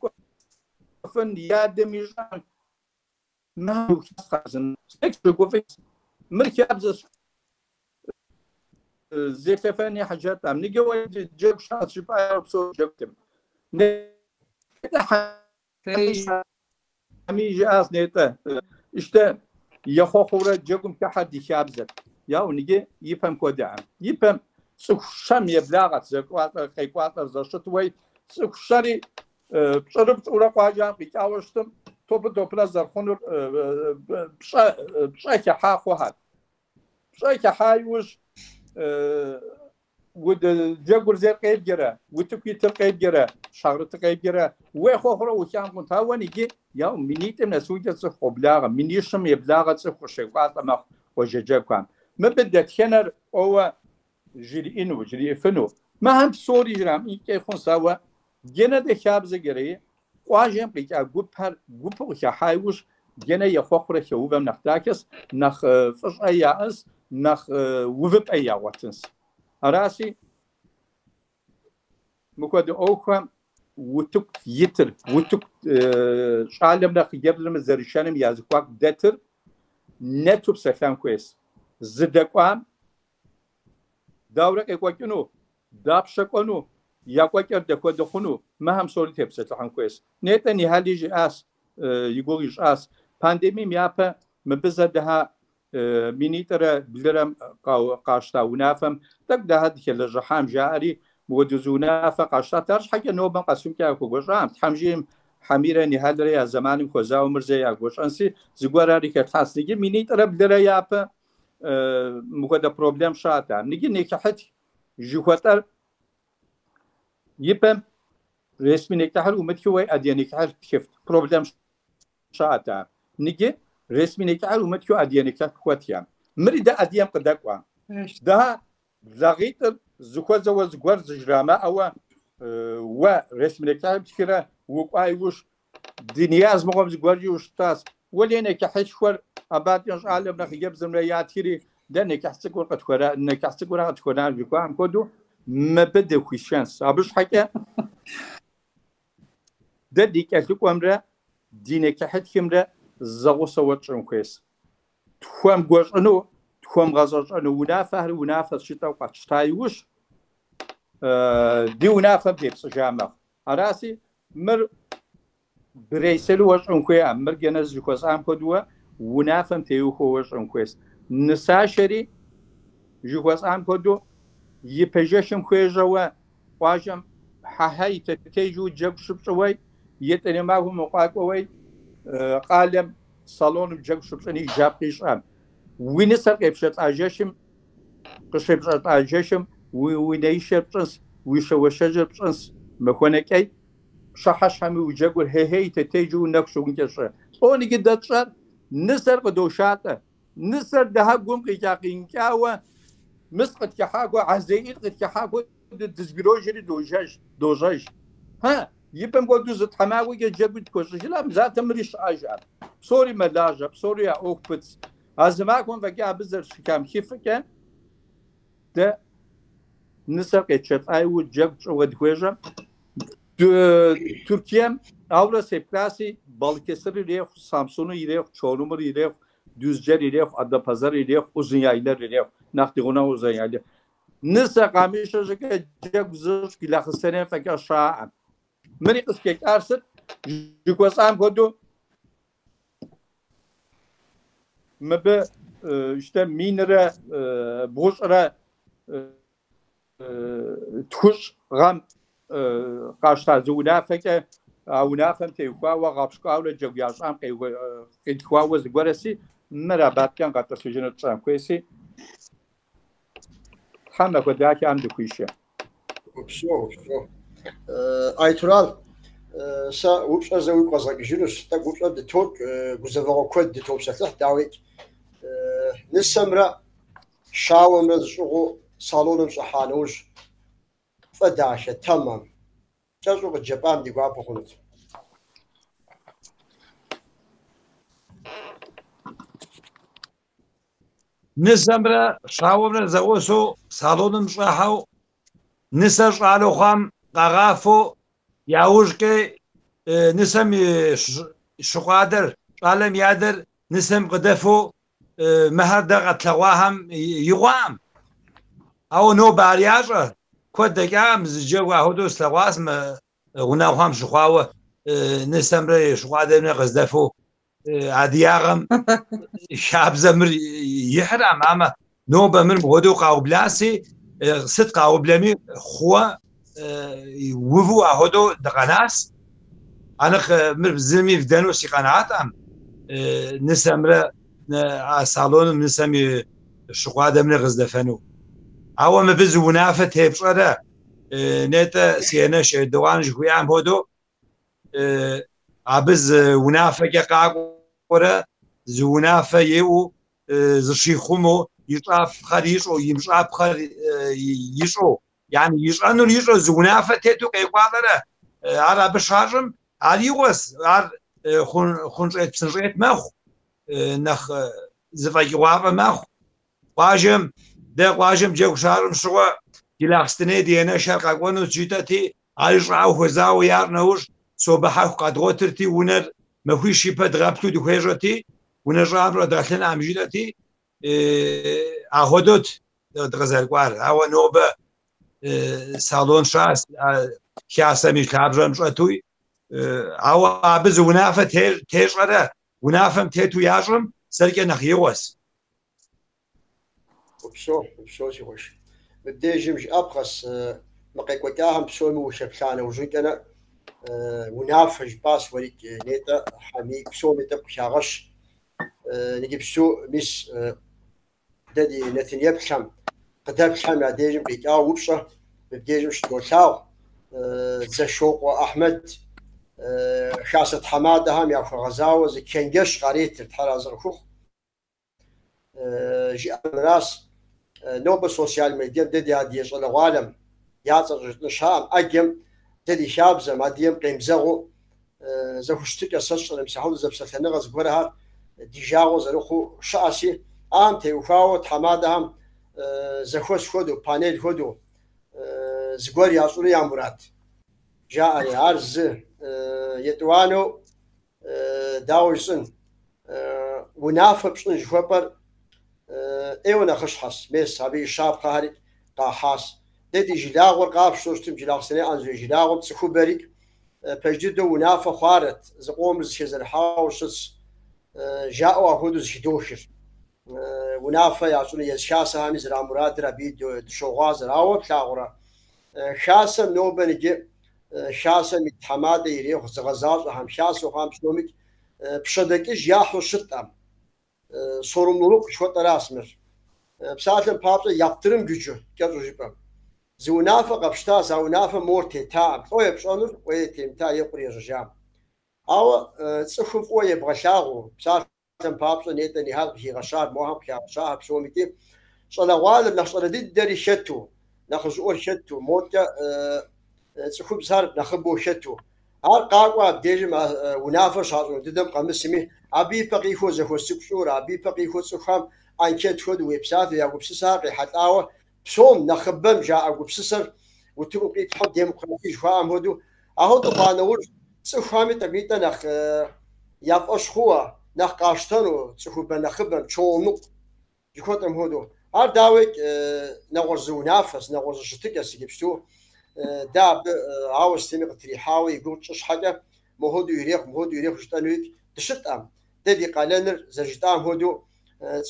فن يادم يجان ما خازن تكتبوا في مركب زي فاني حاجات ام نيجي جوك شات شبا بسو جوكتم امي جاس نيته işte يخوخوره جوكم كحد يخابزت يا ونيجي يفهم كودعم يفهم سخشم يبلغت زقوات قيقوات زشت وي سخشري بشربت ورقاجا بيقاوشتم توب زرخون بشاكي حاخو هاد بشاكي حايوش ود جاكور زي قيب جرا وتكي تقيب جرا شغرت قيب جرا وخوخره وكان كنت هو نيجي يا منيت من سوجة صخو بلاغ منيشم يبلاغ صخو شيقات ما وجاكم ما بدت خنر او جري إنو جري فنو ما هم سوري جرام إيه كيفون سوا جنا ده خابز جري واجم بيجا جوبر خايوش جنا يخوخره خو نختاكس نخ فش أياس نخ وفب أيا واتنس أراسي مكود أوخم وتك يتر وتك عالم نخ جبل من زريشانم يازقواك دتر نتوب سفهم كويس زدقوام داورق اقوكنو دابشقونو ياقوكر دكو دخونو ما هم سوري تبسط لحن كويس نيتني هاليجي اس يقولش أس بانديمي ميابا مبزة ده مينيتر بلرم قاشتا ونافم تك ده هاد الجحام جاري مودزونا فقاشتا ترش حاجة نوبا قسم كيا كوجام تحمجيم حميرة نهادري يا زمان خوزا ومرزي يا كوش أنسي زغورا ريكت حاس نيجي مينيتر بلرا يابا مقدر بروبلم شاتا نيجي نكحت جواتر يبم رسمي نكحل ومتكوي أدي نكحل كيف بروبلم شاتا نيجي رسمي نكحل ومتكو أدي نكحل كواتيام مريدا أديام قدقوا ده زغيتر زخوزا وزغور زجراما أو ورسمي نكحل بكرة وقايوش دنياز مقام زغور يوشتاس ولي نكحل شور أباد ينش عالم نخيب زمريات كيري ده نكحل سكور قد خورا نكحل سكور قد خورا بيقام كودو ما بده خوشانس أبش حكي ده ديك أتوقع أمره دينك حد كمره زغو صوت شنكويس تخوام جوش أنو تخوام غزاش أنو ونافه شتا وقت شتايوش دي ونافه بيبس جامع أراسي مر بريسل وش شنكويا مر جناز جوز عام كدوا ونافه تيوخو وش شنكويس نساشري جوز عام كدوا يبجشم خويجوا واجم حهاي تتيجو جب شبشوي يتني معهم مقاقوي قالم صالون جب شبشني جاب قيشام وينسر قبشت اجشم قشبشت اجشم وينيشبشنس ويشوشجر بشنس مخونكي شحش همي وجقول هي تتيجو نقشو نكشر اوني قدتشر نسر قدوشاته نسر ده قوم قياقين كاوا مسقط كحاجو عزيز قد كحاجو دزبيروجري دوجاج ها يبم قدو زت حماوي جابت كوشش لا زات مريش اجاب سوري ملاجب سوري يا اوكبتس ازماكم فكا بزر شكام كيفك ده نسر قيتشت اي وجب ودكوجا تركيا اورا سيبلاسي بالكسر ريخ سامسونو يريخ çorumur يريخ Düzcer يريخ Adapazarı يريخ Uzunyaylar يريخ ناخديغونا وزيادة نسا قاميشة جاك جاك زوج كلا خسرين فكا شاعة مري قسكيك أرسل جوكوز عام كودو مبا işte مينرا بوشرا تخش غام قاشتا زونا فكا أو نافهم تيوكوا وغابشكوا ولا جوجاش عام قيدكوا وزغورسي مرا بعد كان قطع سجن تشام كويسي حنا كداك عم دكويشه شو ايترال سا وبش ازوي قزاق جلوس تا وبش د توك غزفو كود د توك سطح داويك نسمرا شاوم رزقو صالون صحانوش فداشه تمام تاسو جابان دي غابو خنت نسمرا شاوم زغوسو صالون صحاو نسش على خام قغافو ياوجكي نسم شقادر عالم يادر نسم قدفو مهر دغ تلواهم يغام او نو بارياجه كود دقام زجوا هدو سلواس ما غناهم شقاوه نسمر شقادر قدفو عدياغم شاب زمر يحرم اما نو بمر هدو قاوبلاسي صدق قاوبلمي خو وفو هدو دقناس انا مر زلمي فدانو سي قناعات ام نسمر صالون نسمي شقاده من غزدفنو او ما بزو نافه هبصره نتا سينا شدوان جويام هدو عبز ونافه قاقوره زونافه يو زشيخمو يطاف خريش او يمشاب خر يشو يعني يشانو يشو زونافه تتو قيقادره على بشارم عليوس على خنجت بسنجت مخ نخ زفايوابا مخ واجم ده واجم جو شارم شو يلاخستني دينا شرق اقوانو جيتاتي عايش راو هزاو يارنوش صباحو قدغوترتي ونر مخوي شيبا دغابتو دخويجتي ونجاب رو داخلين عمجيتي اهودوت دغزرقوار او نوبه صالون شاس كاسمي كابرم شتوي أو أبز ونافة تيجرة ونافم تيتو ياجرم سرقة نخيوس وبسو شوش بدي مش أبخس مقيك وكاهم بسومي وشبشانة وجود أنا ونافج باس وليك نيتا حمي بسومي تبشاغش نجيب سو مس دادي نتن يبشم قدام شام عديجم بيجاو وبشة بديجم شتوشاو زشوق وأحمد شاسة حمادة هم يا غزاوة زي كنجش قريت تحرز الخوخ جي الناس نوب سوشيال ميديا ددي هادي يشغل العالم يعطر نشام أجم ددي شاب زي ما ديم قيم زغو زوجتك أساس المسحول زي بسلطنة غزبرها ديجاو زلخو شاسي تي وفاوت حمادة هم زخوش خدو بانيل خدو زغور ياسوري يا مراد جاء عرض يتوانو داوشن ونافع بشن جوبر ايونا خشحس ميس هبي شاب قهري قاحاس ددي جلاغور قاب شوشتم جلاغ سنه انزو جلاغور تسخو بريك بجدو ونافع خارت زقوم زشزر حاوشس جاءوا هودو زشدوشر ونافع ياسون يشاسا همز را مراد ربي دشوغاز راو تلاغورا شاسا نوبنجي شاسا متحماد يريخ زغزاز هم شاسا هم شلومك بشدكي جاحو شتام sorumluluk şu tarafsınır. Zaten papsa yaptırım gücü gerçekten. Zunafa kapışta zunafa morte ta. O yapışanır o yetim ta yapıracağım. Ama sıfır o yapışağı. Zaten papsa neden nihal bir yaşar muham ki yaşar şu miki. Şalaval nasıl didleri şetu. Nakhu şetu morte sıfır zar nakhu şetu. هر قاقوا ديجم ونافش هذا ددم قمسمي أبي بقي خو زخو سكشور أبي بقي خو سخام أنكت خود ويبسات يا قبسسار حتى أو بسوم نخبم جاء قبسسر وتبقي تحط ديمقراطي شوام هدو أهو تقانور سخامي تبيت نخ يفقش خوا نخ قاشتنو سخو بنخبم شونق يكوتم هدو هر داوك نغرز ونافس نغرز شتكس يبسو داب عاوز تمق تريحاوي يقول تش حاجة مهودو يريخ شتانويك تشتام ددي قالنر زجتام هودو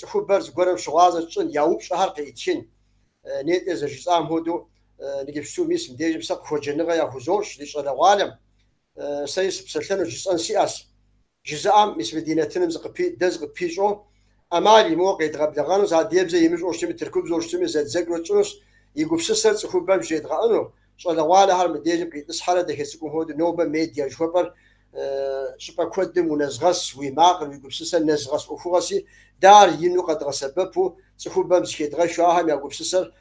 تخو برز قرم شغازة تشن ياوب شهر قيتشين نيت زجتام هودو نجيب شو ميسم ديجم سق خوجنغا يا خوزوش ليش على العالم سيس بسلطنو جزء سياس جزء مس مدينتنا زق بي دزق بيجو امالي موقع تغبلغانو زاد ديبزي يمش اوشتم تركب زوشتم زاد زقرتشنوس يقول سسر تخو بمشي يتغانو شغل والا هر مديجم قيت إسحارة دهيسكم هود نوبة ميديا جوبر شبا كودم ونزغس ويماقل ويقول سسر نزغس وفوغسي دار ينو قد غسببو تخو بمشي يتغشوها يقول سسر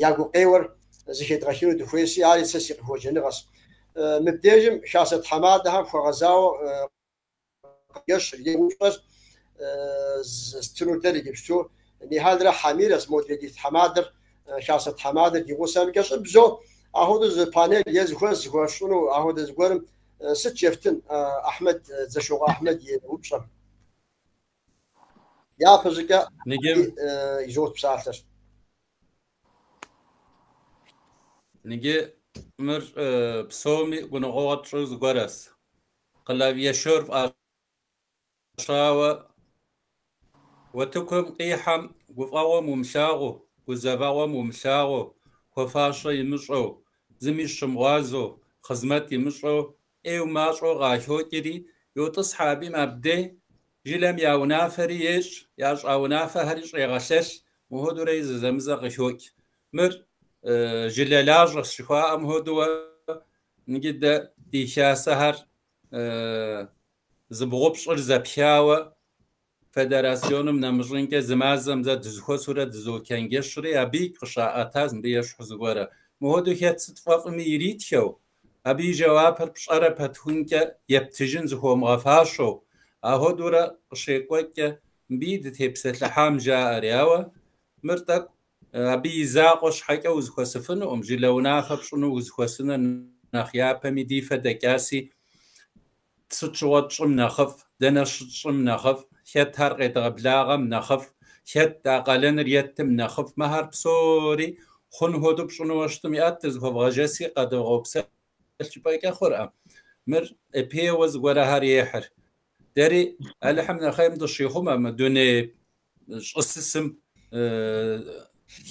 يقول قيور زي يتغشينو دفويسي عالي سسيق هو جنغس مبديجم شاسة حمادها فغزاو يشر يوشر ستنو تالي جبشتو نهادرا حميرس مودريدي حمادر شاسة حمادر يغوسام كشب بزو أهود البانيل يزخوز شنو أهود الزقرم ست شفتن أحمد زشوق أحمد يوبشم يا فزكا نجيب يزوت بساعتر نجي مر بسومي ونقوط شو زقرس قلب يشرف أشراوة وتكم قيحم وفاوة ممشاغو وزباوة ممشاغو وفاشة يمشو زمي شمغازو خزمت يمشو ايو ماشو غاشو كري يو تصحابي مبدي جلم ياو نافري يش ياش او نافريش يغشش مهدو ريز زمزا غشوك مر جلالاج رشخوا ام هدو نجد دي شاسهر زبغوبش زبشاوة فدراسيونم نمجرين كزمازم زاد زخو سورة زو كنجشري أبيك قشاعتاز مبيش حزغورة مهدو هيت ستفاق ميريت شو أبي جواب هربشارة بتهونك يبتجن زخو مغفاشو أهو دورة قشيقوك مبيد تيبسة لحام جاء رياوة مرتق أبي زاقوش حكا وزخو سفنو جلونا خبشنو وزخو سنة نخيابا مديفة دكاسي تسوتشوات شم نخف دنش شم نخف شت هرقي تغبلاغم نخف شت أقلن ريتم نخف مهر بسوري خن هدو بشنو وشتم يأتز هو غجسي قد غوبسل شبايك خورا مر ابيوز ورا هريحر داري الحمد خيم دشيخهم مدوني اسسم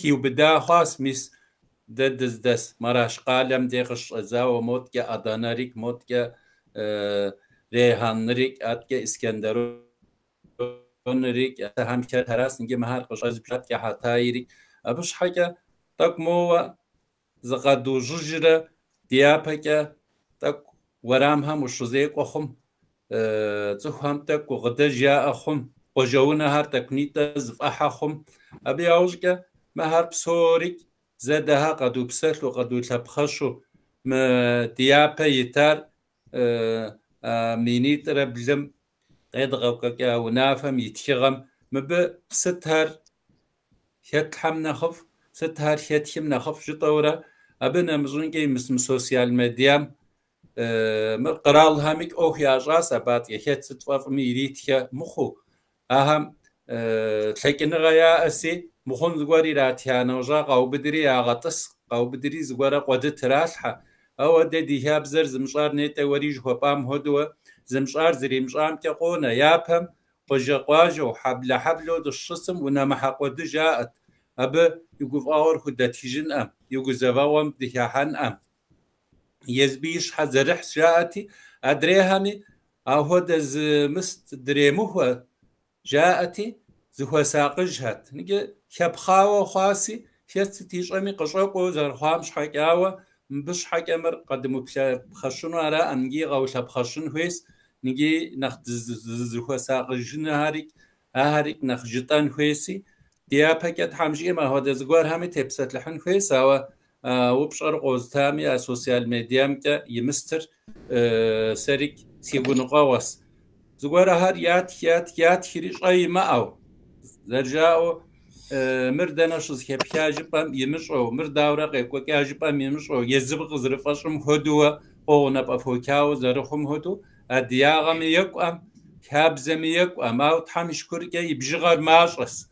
هيو بدا خاص ميس دس مراش قالم ديقش زاو موتكا اداناريك موتكا ريهانريك اتكا اسكندرونريك هم كات هراس نجي مهار قشاز بشات كا حتايريك ابش حاجه تك مو زقدو ججره ديابكا تك ورامها مشوزيك وخم تفهم تك وغدا جاءخم وجونا هار تكنيتا زفاحخم ابي اوجكا مهار بسوريك زادها قدو بسلو قدو تبخشو ما ديابا يتار مينيت ربلم قيدغوكا ونافم يتشغم مب ستهر يتحم نخف ستهر يتحم نخف جطورة أبنا مزونكي مسم سوسيال ميديام قرال هامك أوه يا جاسا بات يحيت ستوف ميريتيا مخو أهم تلكن غيا أسي مخون زغوري راتيانا وجا قاو بدري آغطس قاو بدري زغورا قد ترالحا أو دي هاب زر زمشار نيتا وريج هوبام هدوه زمشار زري مشام تقونا يابهم وجاقواجو حبلو دشسم ونما حقو جاءت أب يقف آور خدتيجن أم يقف زواوام ديهان أم يزبيش حزرح جاءتي أدريهامي أو دز مست دريموه جاءتي زهو ساقجهت نجي خبخاو خاصي شتيش أمي قشقو زرخامش حكاوة بش حكمر قدمو بخشنو أرا أنجي غوش بخشن هويس نجي نخد زهو ساقجن هاريك نخجتان هويسي ديا باكت حمجي ما هو دزغور همي تبسط لحن هويسا وبشر قوز تامي سوسيال ميديام كا يمستر سريك سيغون قواس زغور هار يات خريش أي ما أو زرجاو مردنا شوز كبياجبام يمشو مرداورا قيكو كياجبام يمشو يزبق زرفاشم هدوه قونا بفوكاو زرخم هدو الدياغم يقوم كابزم يقوم أو تحمش كوركا يبجغر ماشرس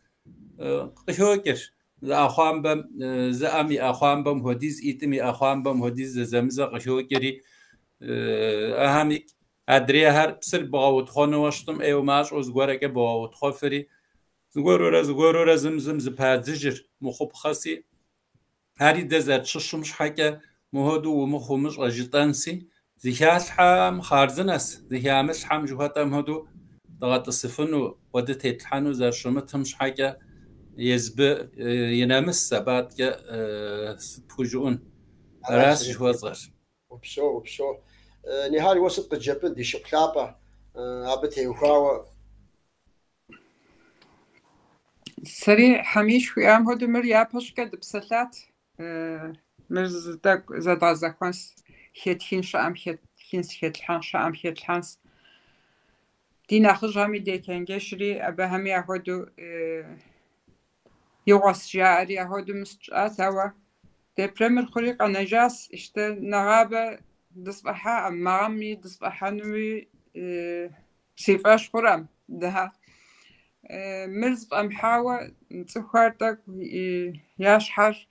قشوكر أخوان بم زأمي أخوان بم هديز إيتمي أخوان بم هديز زمزة قشوكري أهمك أدري هر بسر بغاوت خانو واشتم أيو ماش وزغورك بغاوت خافري زغورورا زمزم زبادجر مخوب خاصي هاري دزات ششمش حكا مهدو ومخومش أجتانسي زيحالحام خارزنس زيحامش حام جوهاتم هدو ضغط السفنو ودت يتحنو زر شمتهمش حكا يزب ينامس سبات كا بوجون راس جوا صغر وبشو نهاري وسط الجبل دي شقلابة عبتي وخاوة سريع حميش ويام هدو مر يابش كد بسلات مر زاد زاكوانس هيتين شام هيتلحان شام هيتلحانس دي ناخج همي دي كنجشري أبا همي هدو يوغس جاري هدو مستجات أوا دي بريمر خليق نجاس اشتا نغابة دصبحا أمامي دصبحا نوي سيفاش خرام ده مرز أمحاوة نتخوارتك ياشحر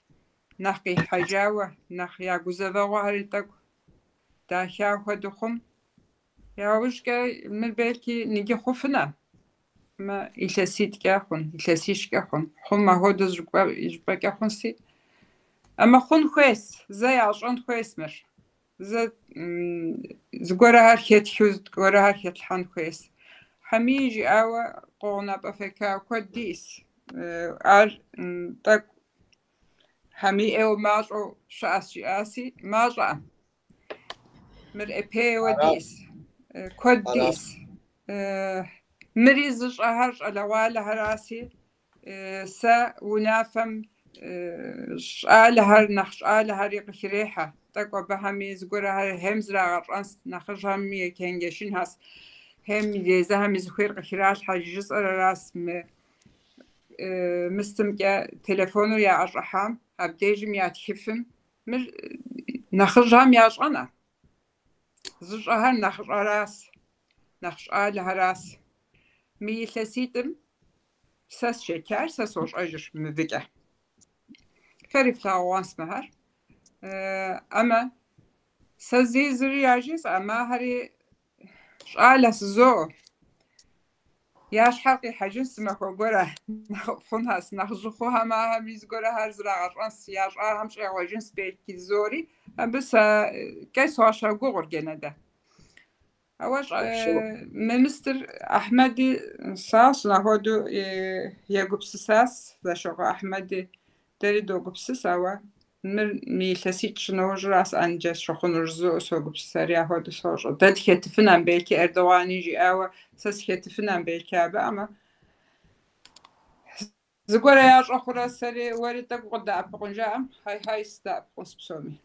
نخي حجاوة نخ يا جوزاوة هريتك تاحيا هدوخم يا وشكا مربالكي نيجي خوفنا ما إلاسيت كاخون إلاسيش كاخون خما هدو جبا كاخون سي أما خون خويس زي عشان خويس مر زي زغورا هركت حوز زغورا هركت حان خويس حميجي أوا قونا بفكا كوديس عار تك حمي أو ماجو شاسي ماجا مر إبي وديس كوديس مريز شهر الأول هراسي سا ونافم شال هر نخش آل هر يقشريحة تقوى بهمي زغورا هر همز راغرانس نخش همي كنجشين هاس هم يزا هم زخير قشراش حاجز راس مستم كا تلفونو يا أرحام أبديجم يا تحفم مر نخش هم يا أنا زج هر نخش راس نخش آل هراس مي لسيتم ساس شكر ساس وش أجر مذكر خريف لاوانس مهر أما سزيزري عجيز أما هري شعالة سزو ياش حقي حاجز ما خورا نخونها سنخجخوها ما هم يزغورا هرزرا غرانس ياش هم شي واجنس بيكي زوري بس كيس هاشا غور جندا اواش مستر احمدي ساس نهودو يغبسساس داشو احمدي تريدو غبسس اوا ميلسيتش نوجراس انجس شخونرزو سوغبساريا هودو سوجو دادخيت فنان بيكي اردوغاني جي اوا ساسخيت فنان بيكي اما زغورا ياش اخرى سري وريتك قدا ابقنجام هاي ستا قصبسومي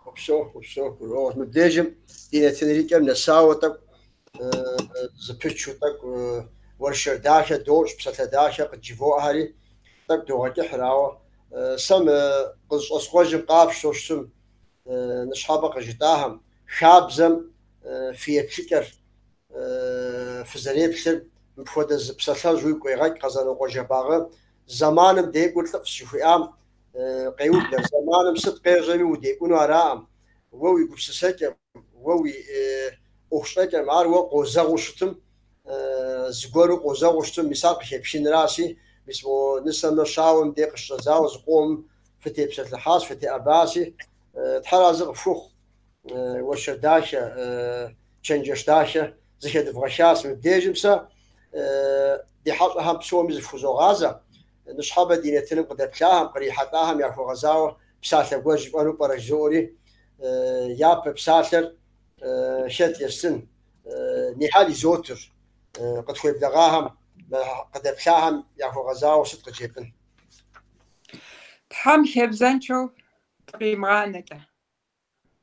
وبشو روز مديجم دينا تنريكا من الساوتك زبتشوتك ورشر داشا دوش بسات داشا قد جيفو هاري تك دوغاكي حراوة سم قص أسقوجم قابش توشتم نشحابق جتاهم شابزم في الفكر في زريب سر مفود بساتها زوي قيغاك قزانو قوجباغة زمانم دي قلت لك شوفيام قيود زمانم ست قيغزمي ودي كونو أرام ووي قبسساكم ووي أخشاكم عار وقوزاغو شتم زغورو قوزاغو شتم مساق شبشين راسي بسمو نسمى شاوم ديق الشزاوز قوم فتي بسات الحاس فتي أباسي تحرازق فوخ وشرداشة تشنجشتاشة زهد فغشاس مبديجمسا دي حقها بسومي زفوزو غازة نشحابة دينتين قدبتاهم قريحتاهم يعرفو غزاوة بساتر قوجب أنو برجزوري ياب بساتر شد يسن نحالي زوتر قد خويب لغاهم قدبتاهم يعرفو غزاوة صدق جيبن تحام خيبزانشو تقيمغانكا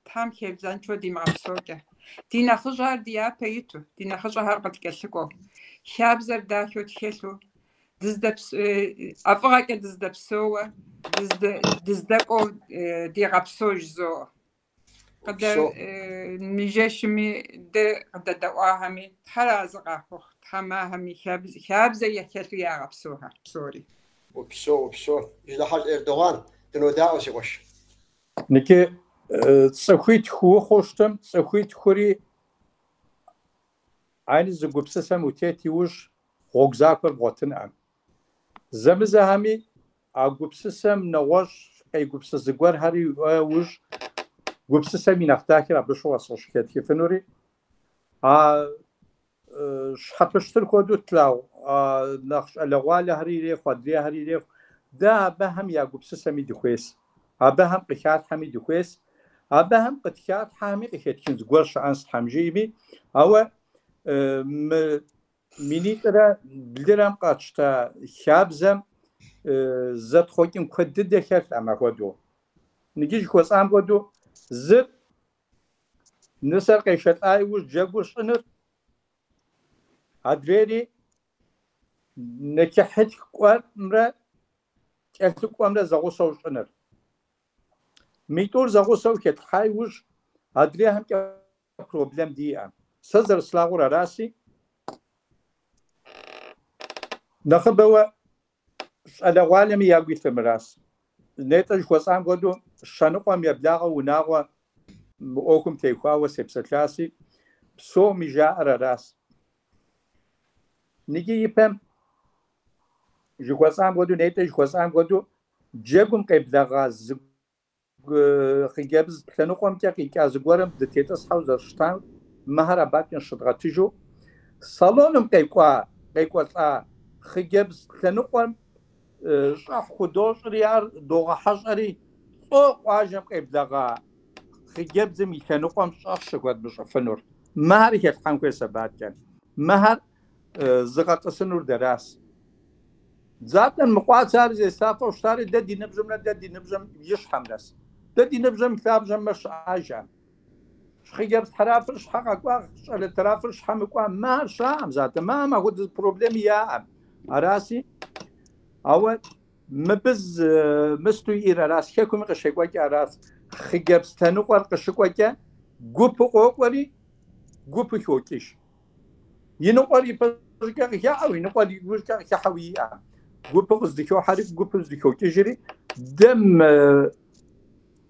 تحام خيبزانشو دي معبسوكا دينا خجار ديا بيتو دينا خجار قد كالشكو شابزر داخو تخيلو دزدبس أفغاك دزدبسوا دزدكو دي غبسوج زو قدر ميجاشمي دي قدر دواهمي تحرازقا خوخ تحماهمي خابزة يخيلو يا غبسوها بسوري وبسو إذا حاج إردوغان تنو داوسي وش نكي تسخويت خو خوشتم تسخويت خوري عين زغبسسم وتيتي وش غوغزاكر بوتن ام زمزهمي اغبسسم نوش اي غبسس زغور هاري وش غبسسم ينفتاكر بشو اسوشكت كيفنوري شحبشتر كودو تلاو نخش الوال هريري خدري هريري دا بهم يا غبسسم دخويس ابهم قشات حميد دخويس ابهم قشات حامي قشتكن زغور شانس حمجيبي او مينيترا بلدرام قاتشتا شابزم زد خوكين كدد دخلت اما كودو نجيج كوس ام كودو زد نسر قشت اي وش جاغوش نر ادريري نكحت قمره كلت قمره زغوسو نر ميتور زغوسو كت حي وش ادري هم بروبلم دي ام سزر سلاغور راسي نخبوا العالم ياغي تمراس نيتج خوسام غدو شنقم يبلاغ وناغ اوكم تيخوا وسبسكلاسي سو ميجا راس نيجي يبم جوسام غدو نيتج خوسام غدو جيغم قبلاغ خيجبز شنقم تيقي كازغورم دتيتس حوزر شتان مهربات شدغتجو صالونم قيقوا خيجبز شنقم شاف خدوش ريار دوغ حجري فوق واجم قبلغا خيجبز ميشنقم شاف شقد بشفنور مهر يفهم كويس بعد كان مهر زغط سنور دراس ذاتن مقاعد صار زي سافر وشتاري ددي نبجم يشحم ناس ددي نبجم كتابجم مش عاجم خيجبز حرافرش حقك واخ على ترافرش حمك ما شام ذات ما هو البروبليم يا راسي او مبز مستو إيرا راس كيكم قشكوكي راس خيجبز تنقر قشكوكي غوب قوقري غوب شوكيش ينقري بزكا يا او ينقري بزكا حويا غوب قصدكو حرك غوب قصدكو تجري دم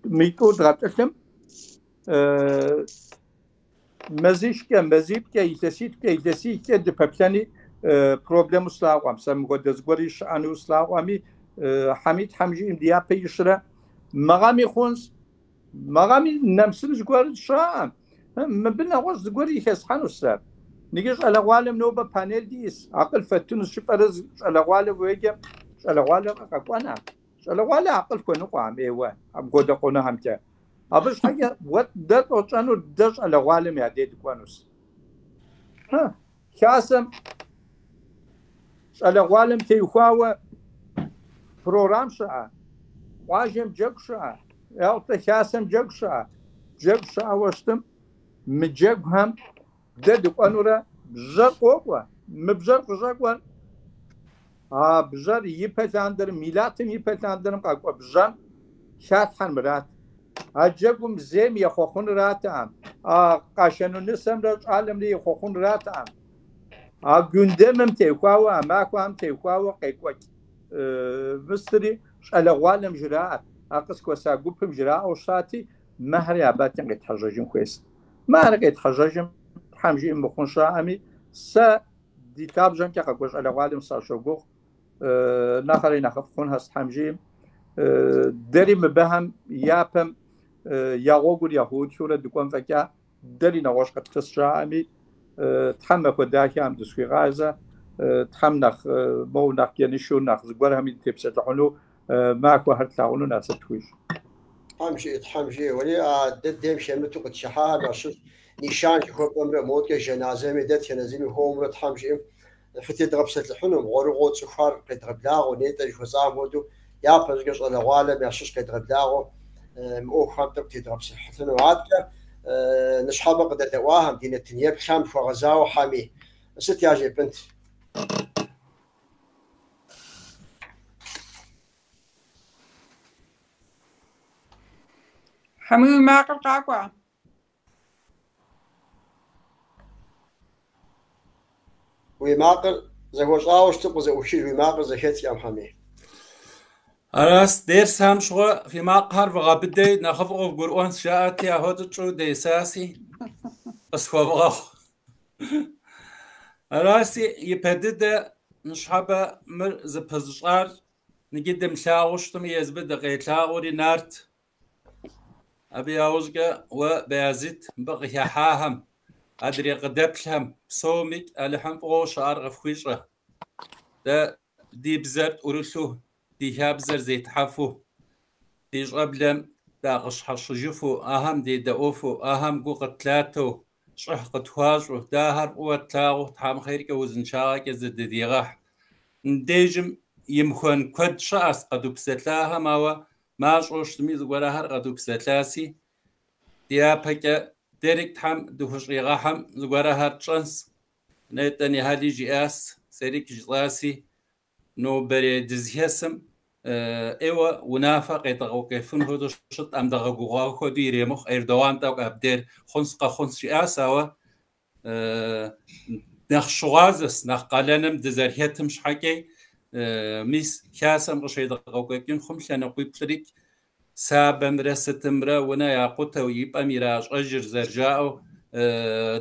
ميتو دراتشم مزيشكا مزيبكا يتسيتكا يتسيكا دبابلاني بروبلم سلاوام سمغو دزغوريش انو سلاوامي حميد حمجي انديا بيشرا مغامي خونس مغامي نمسل زغور شام مبنا واش زغوري يسحنو الساب نيجي على غوالم نوبا بانيل ديس عقل فتونس شوف على غوالم ويجا على غوالم اقوانا على غوالم عقل كونو قام ايوا ام غودا قونا همتا ابش حاجه وات دات اوتشانو داش على غوالم يا ديد كوانوس ها كاسم على غوالم تيخوا بروغرام شا واجم جكشا يا كاسم جكشا واشتم مجهم دد قانورا بجر قوة مبجر قجاقوان بجر يبتاندر ميلاتم يبتاندرم قاقوا بجر شات حن مرات أجبهم زيم يخوخون راتام قاشنو نسم رج عالم لي يخوخون راتام قندمم تيخواوا ماكوام تيخواوا قيقوك مستري على غوالم جراء أقص كوسا قبهم جراء وشاتي مهر ياباتين قيت حجاجم كويس مهر قيت حجاجم حمجي مخون شامي سا دي تابجم كي قاقوش على غالم ساشوغو ناخري نخفخون هست حمجي دري مبهم يابم ياغوغور يهود شورا دكوان فكا دري نواش قد خس شامي تحمى خداكي هم دسوي غازة تحمنخ مو نخ ينشو نخ زبور همي تبسط لحنو ماكو هرتلاغونو ناسا تويش حمجي ولي ديم شمتو قد شحاها ناشو نشان خوب امر موت که جنازه میدت جنازه هم رو تحمشیم فتی دربست الحنم غرقو سخار قدر بلاغو نیت جوزام ودو یا پرجش على غاله میاشش قدر بلاغو او خام تبتي دربست الحنم عادك نشحب قدر دواهم دين التنيب خام فغزا وحامي ست ياجي بنت حمو ما قاقوا ويماقل زي هو شاوش تبغى زي وشيل ويماقل زي هيت يا محمي أراس دير سام شغل في مقهر بغابدي نخفقه بقرآن شاءتي أهود تشو دي ساسي بس هو بغاخ أراسي يبدد نشحبه مر زبزجار نقدم شاوشتم يزبد قيتلاوري نارت أبي أوزقة وبيازيت بقي حاهم أدري قدبلهم بصومك ألحم فوق شعر غفويشة دا دي بزرت أرسلو دي هابزر زيت حفو دي جقبلم دا قشح شجفو أهم دي داوفو أهم قو قتلاتو شح قتواجو دا هر قوة تلاغو تحام خيرك وزن شاقك زد دي غاح نديجم يمخون كد شاس قدو بستلاها ماوا ماش وشتميز وراهر قدو بستلاسي ديا بكا ديريك تحم دوهش غاحم زوراها تشانس نيتني هالي جياس سيريك جلاسي نو بري دزيسم ايوا ونافق يتغو كيفن هدو شط ام دغو خو ديري مخ اردوان تاو ابدير خنس جياسا و نخ شغازس نخ قالنم دزرهتم شحكي ميس كاسم قشي دغو كين خمس انا قيبلريك سابم رستمرا ونا ياقوتا ويبقى ميراج أجر زرجاو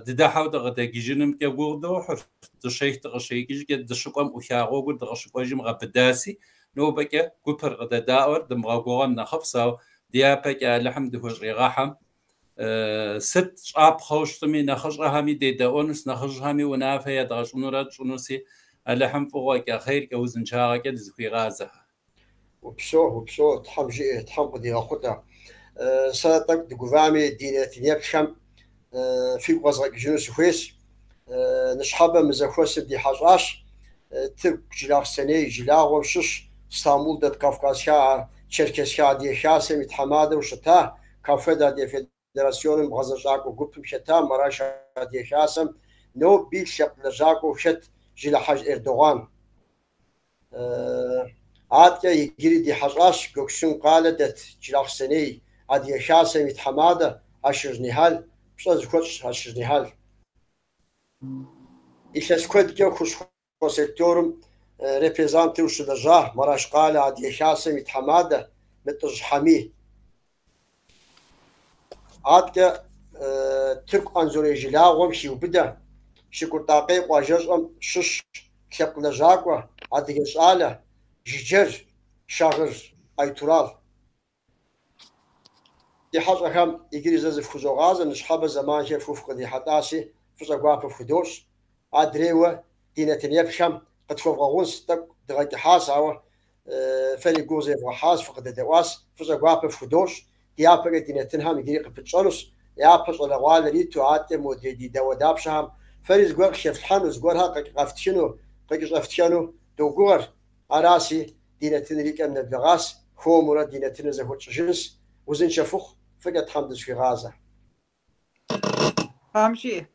دداحو دغدا جيجنم كيغودو حر دشيخ دغشي كيج دشقم وشاغو قد دغشقو جم غبداسي نو بكا كوبر غدا داور دمغاغوغم نخفصاو ديابكا لحم دهوش غاحم ست شاب خوشتمي نخشرهامي دي داونس نخشرهامي ونافيا دغشنورات شنوسي لحم فوقا خير كوزن شاغا دزخي غازه وبشو تحمجي تحمقدي أخوتا ساتك دقوامي دينة نيبشم في قصرك جنوس خويس نشحبه مزخوس دي حجاش ترك جلاغ سنة جلاغ وشش اسطنبول دات كافكاسيا تشركسيا دي شاسة متحمادة وشتا كافدا دي فيدراسيون مغزجاكو قبتم شتا مراشا دي شاسم نو بيل شب لجاكو شت جلا حج إردوغان عاد يجري دي حجاش قوكسون قالدت جلاغ سنة عاد شاسة متحمادة عشر نهال مش كوتش عشر نهال إيش أسكت جو خش سيكتورم ريبريزانتي وش دجاه مراش قال عاد يشاسم يتحماده متج حميه عاد ترك أنزوري جلاغهم شيو بدا شكر تاقي قواجرهم شش كيب لجاكوا عاد يسأله جيجر شاغر أي ترال دي حاجة هم يجري زي فوزوغاز نشحب زمان شيء فوق دي حتاسي فوزوغا بفدوش عدريوه دينا تنيبشم قد فوق ستك دغاية حاسة فلي جوزي وحاس فقد دواس فوزوغا بفدوش ديابر دينا تنهم يجري قبتشانوس يابر ولا غال ريتو عاتم ودي داوداب شهم فريز غور شفت حانوس غورها قفتشنو قفتشنو دوغور أراسي دينا تنريك أن البغاس هو مراد دينا تنزه وتشجنس وزن شفوخ فقط حمد في غازة أمشي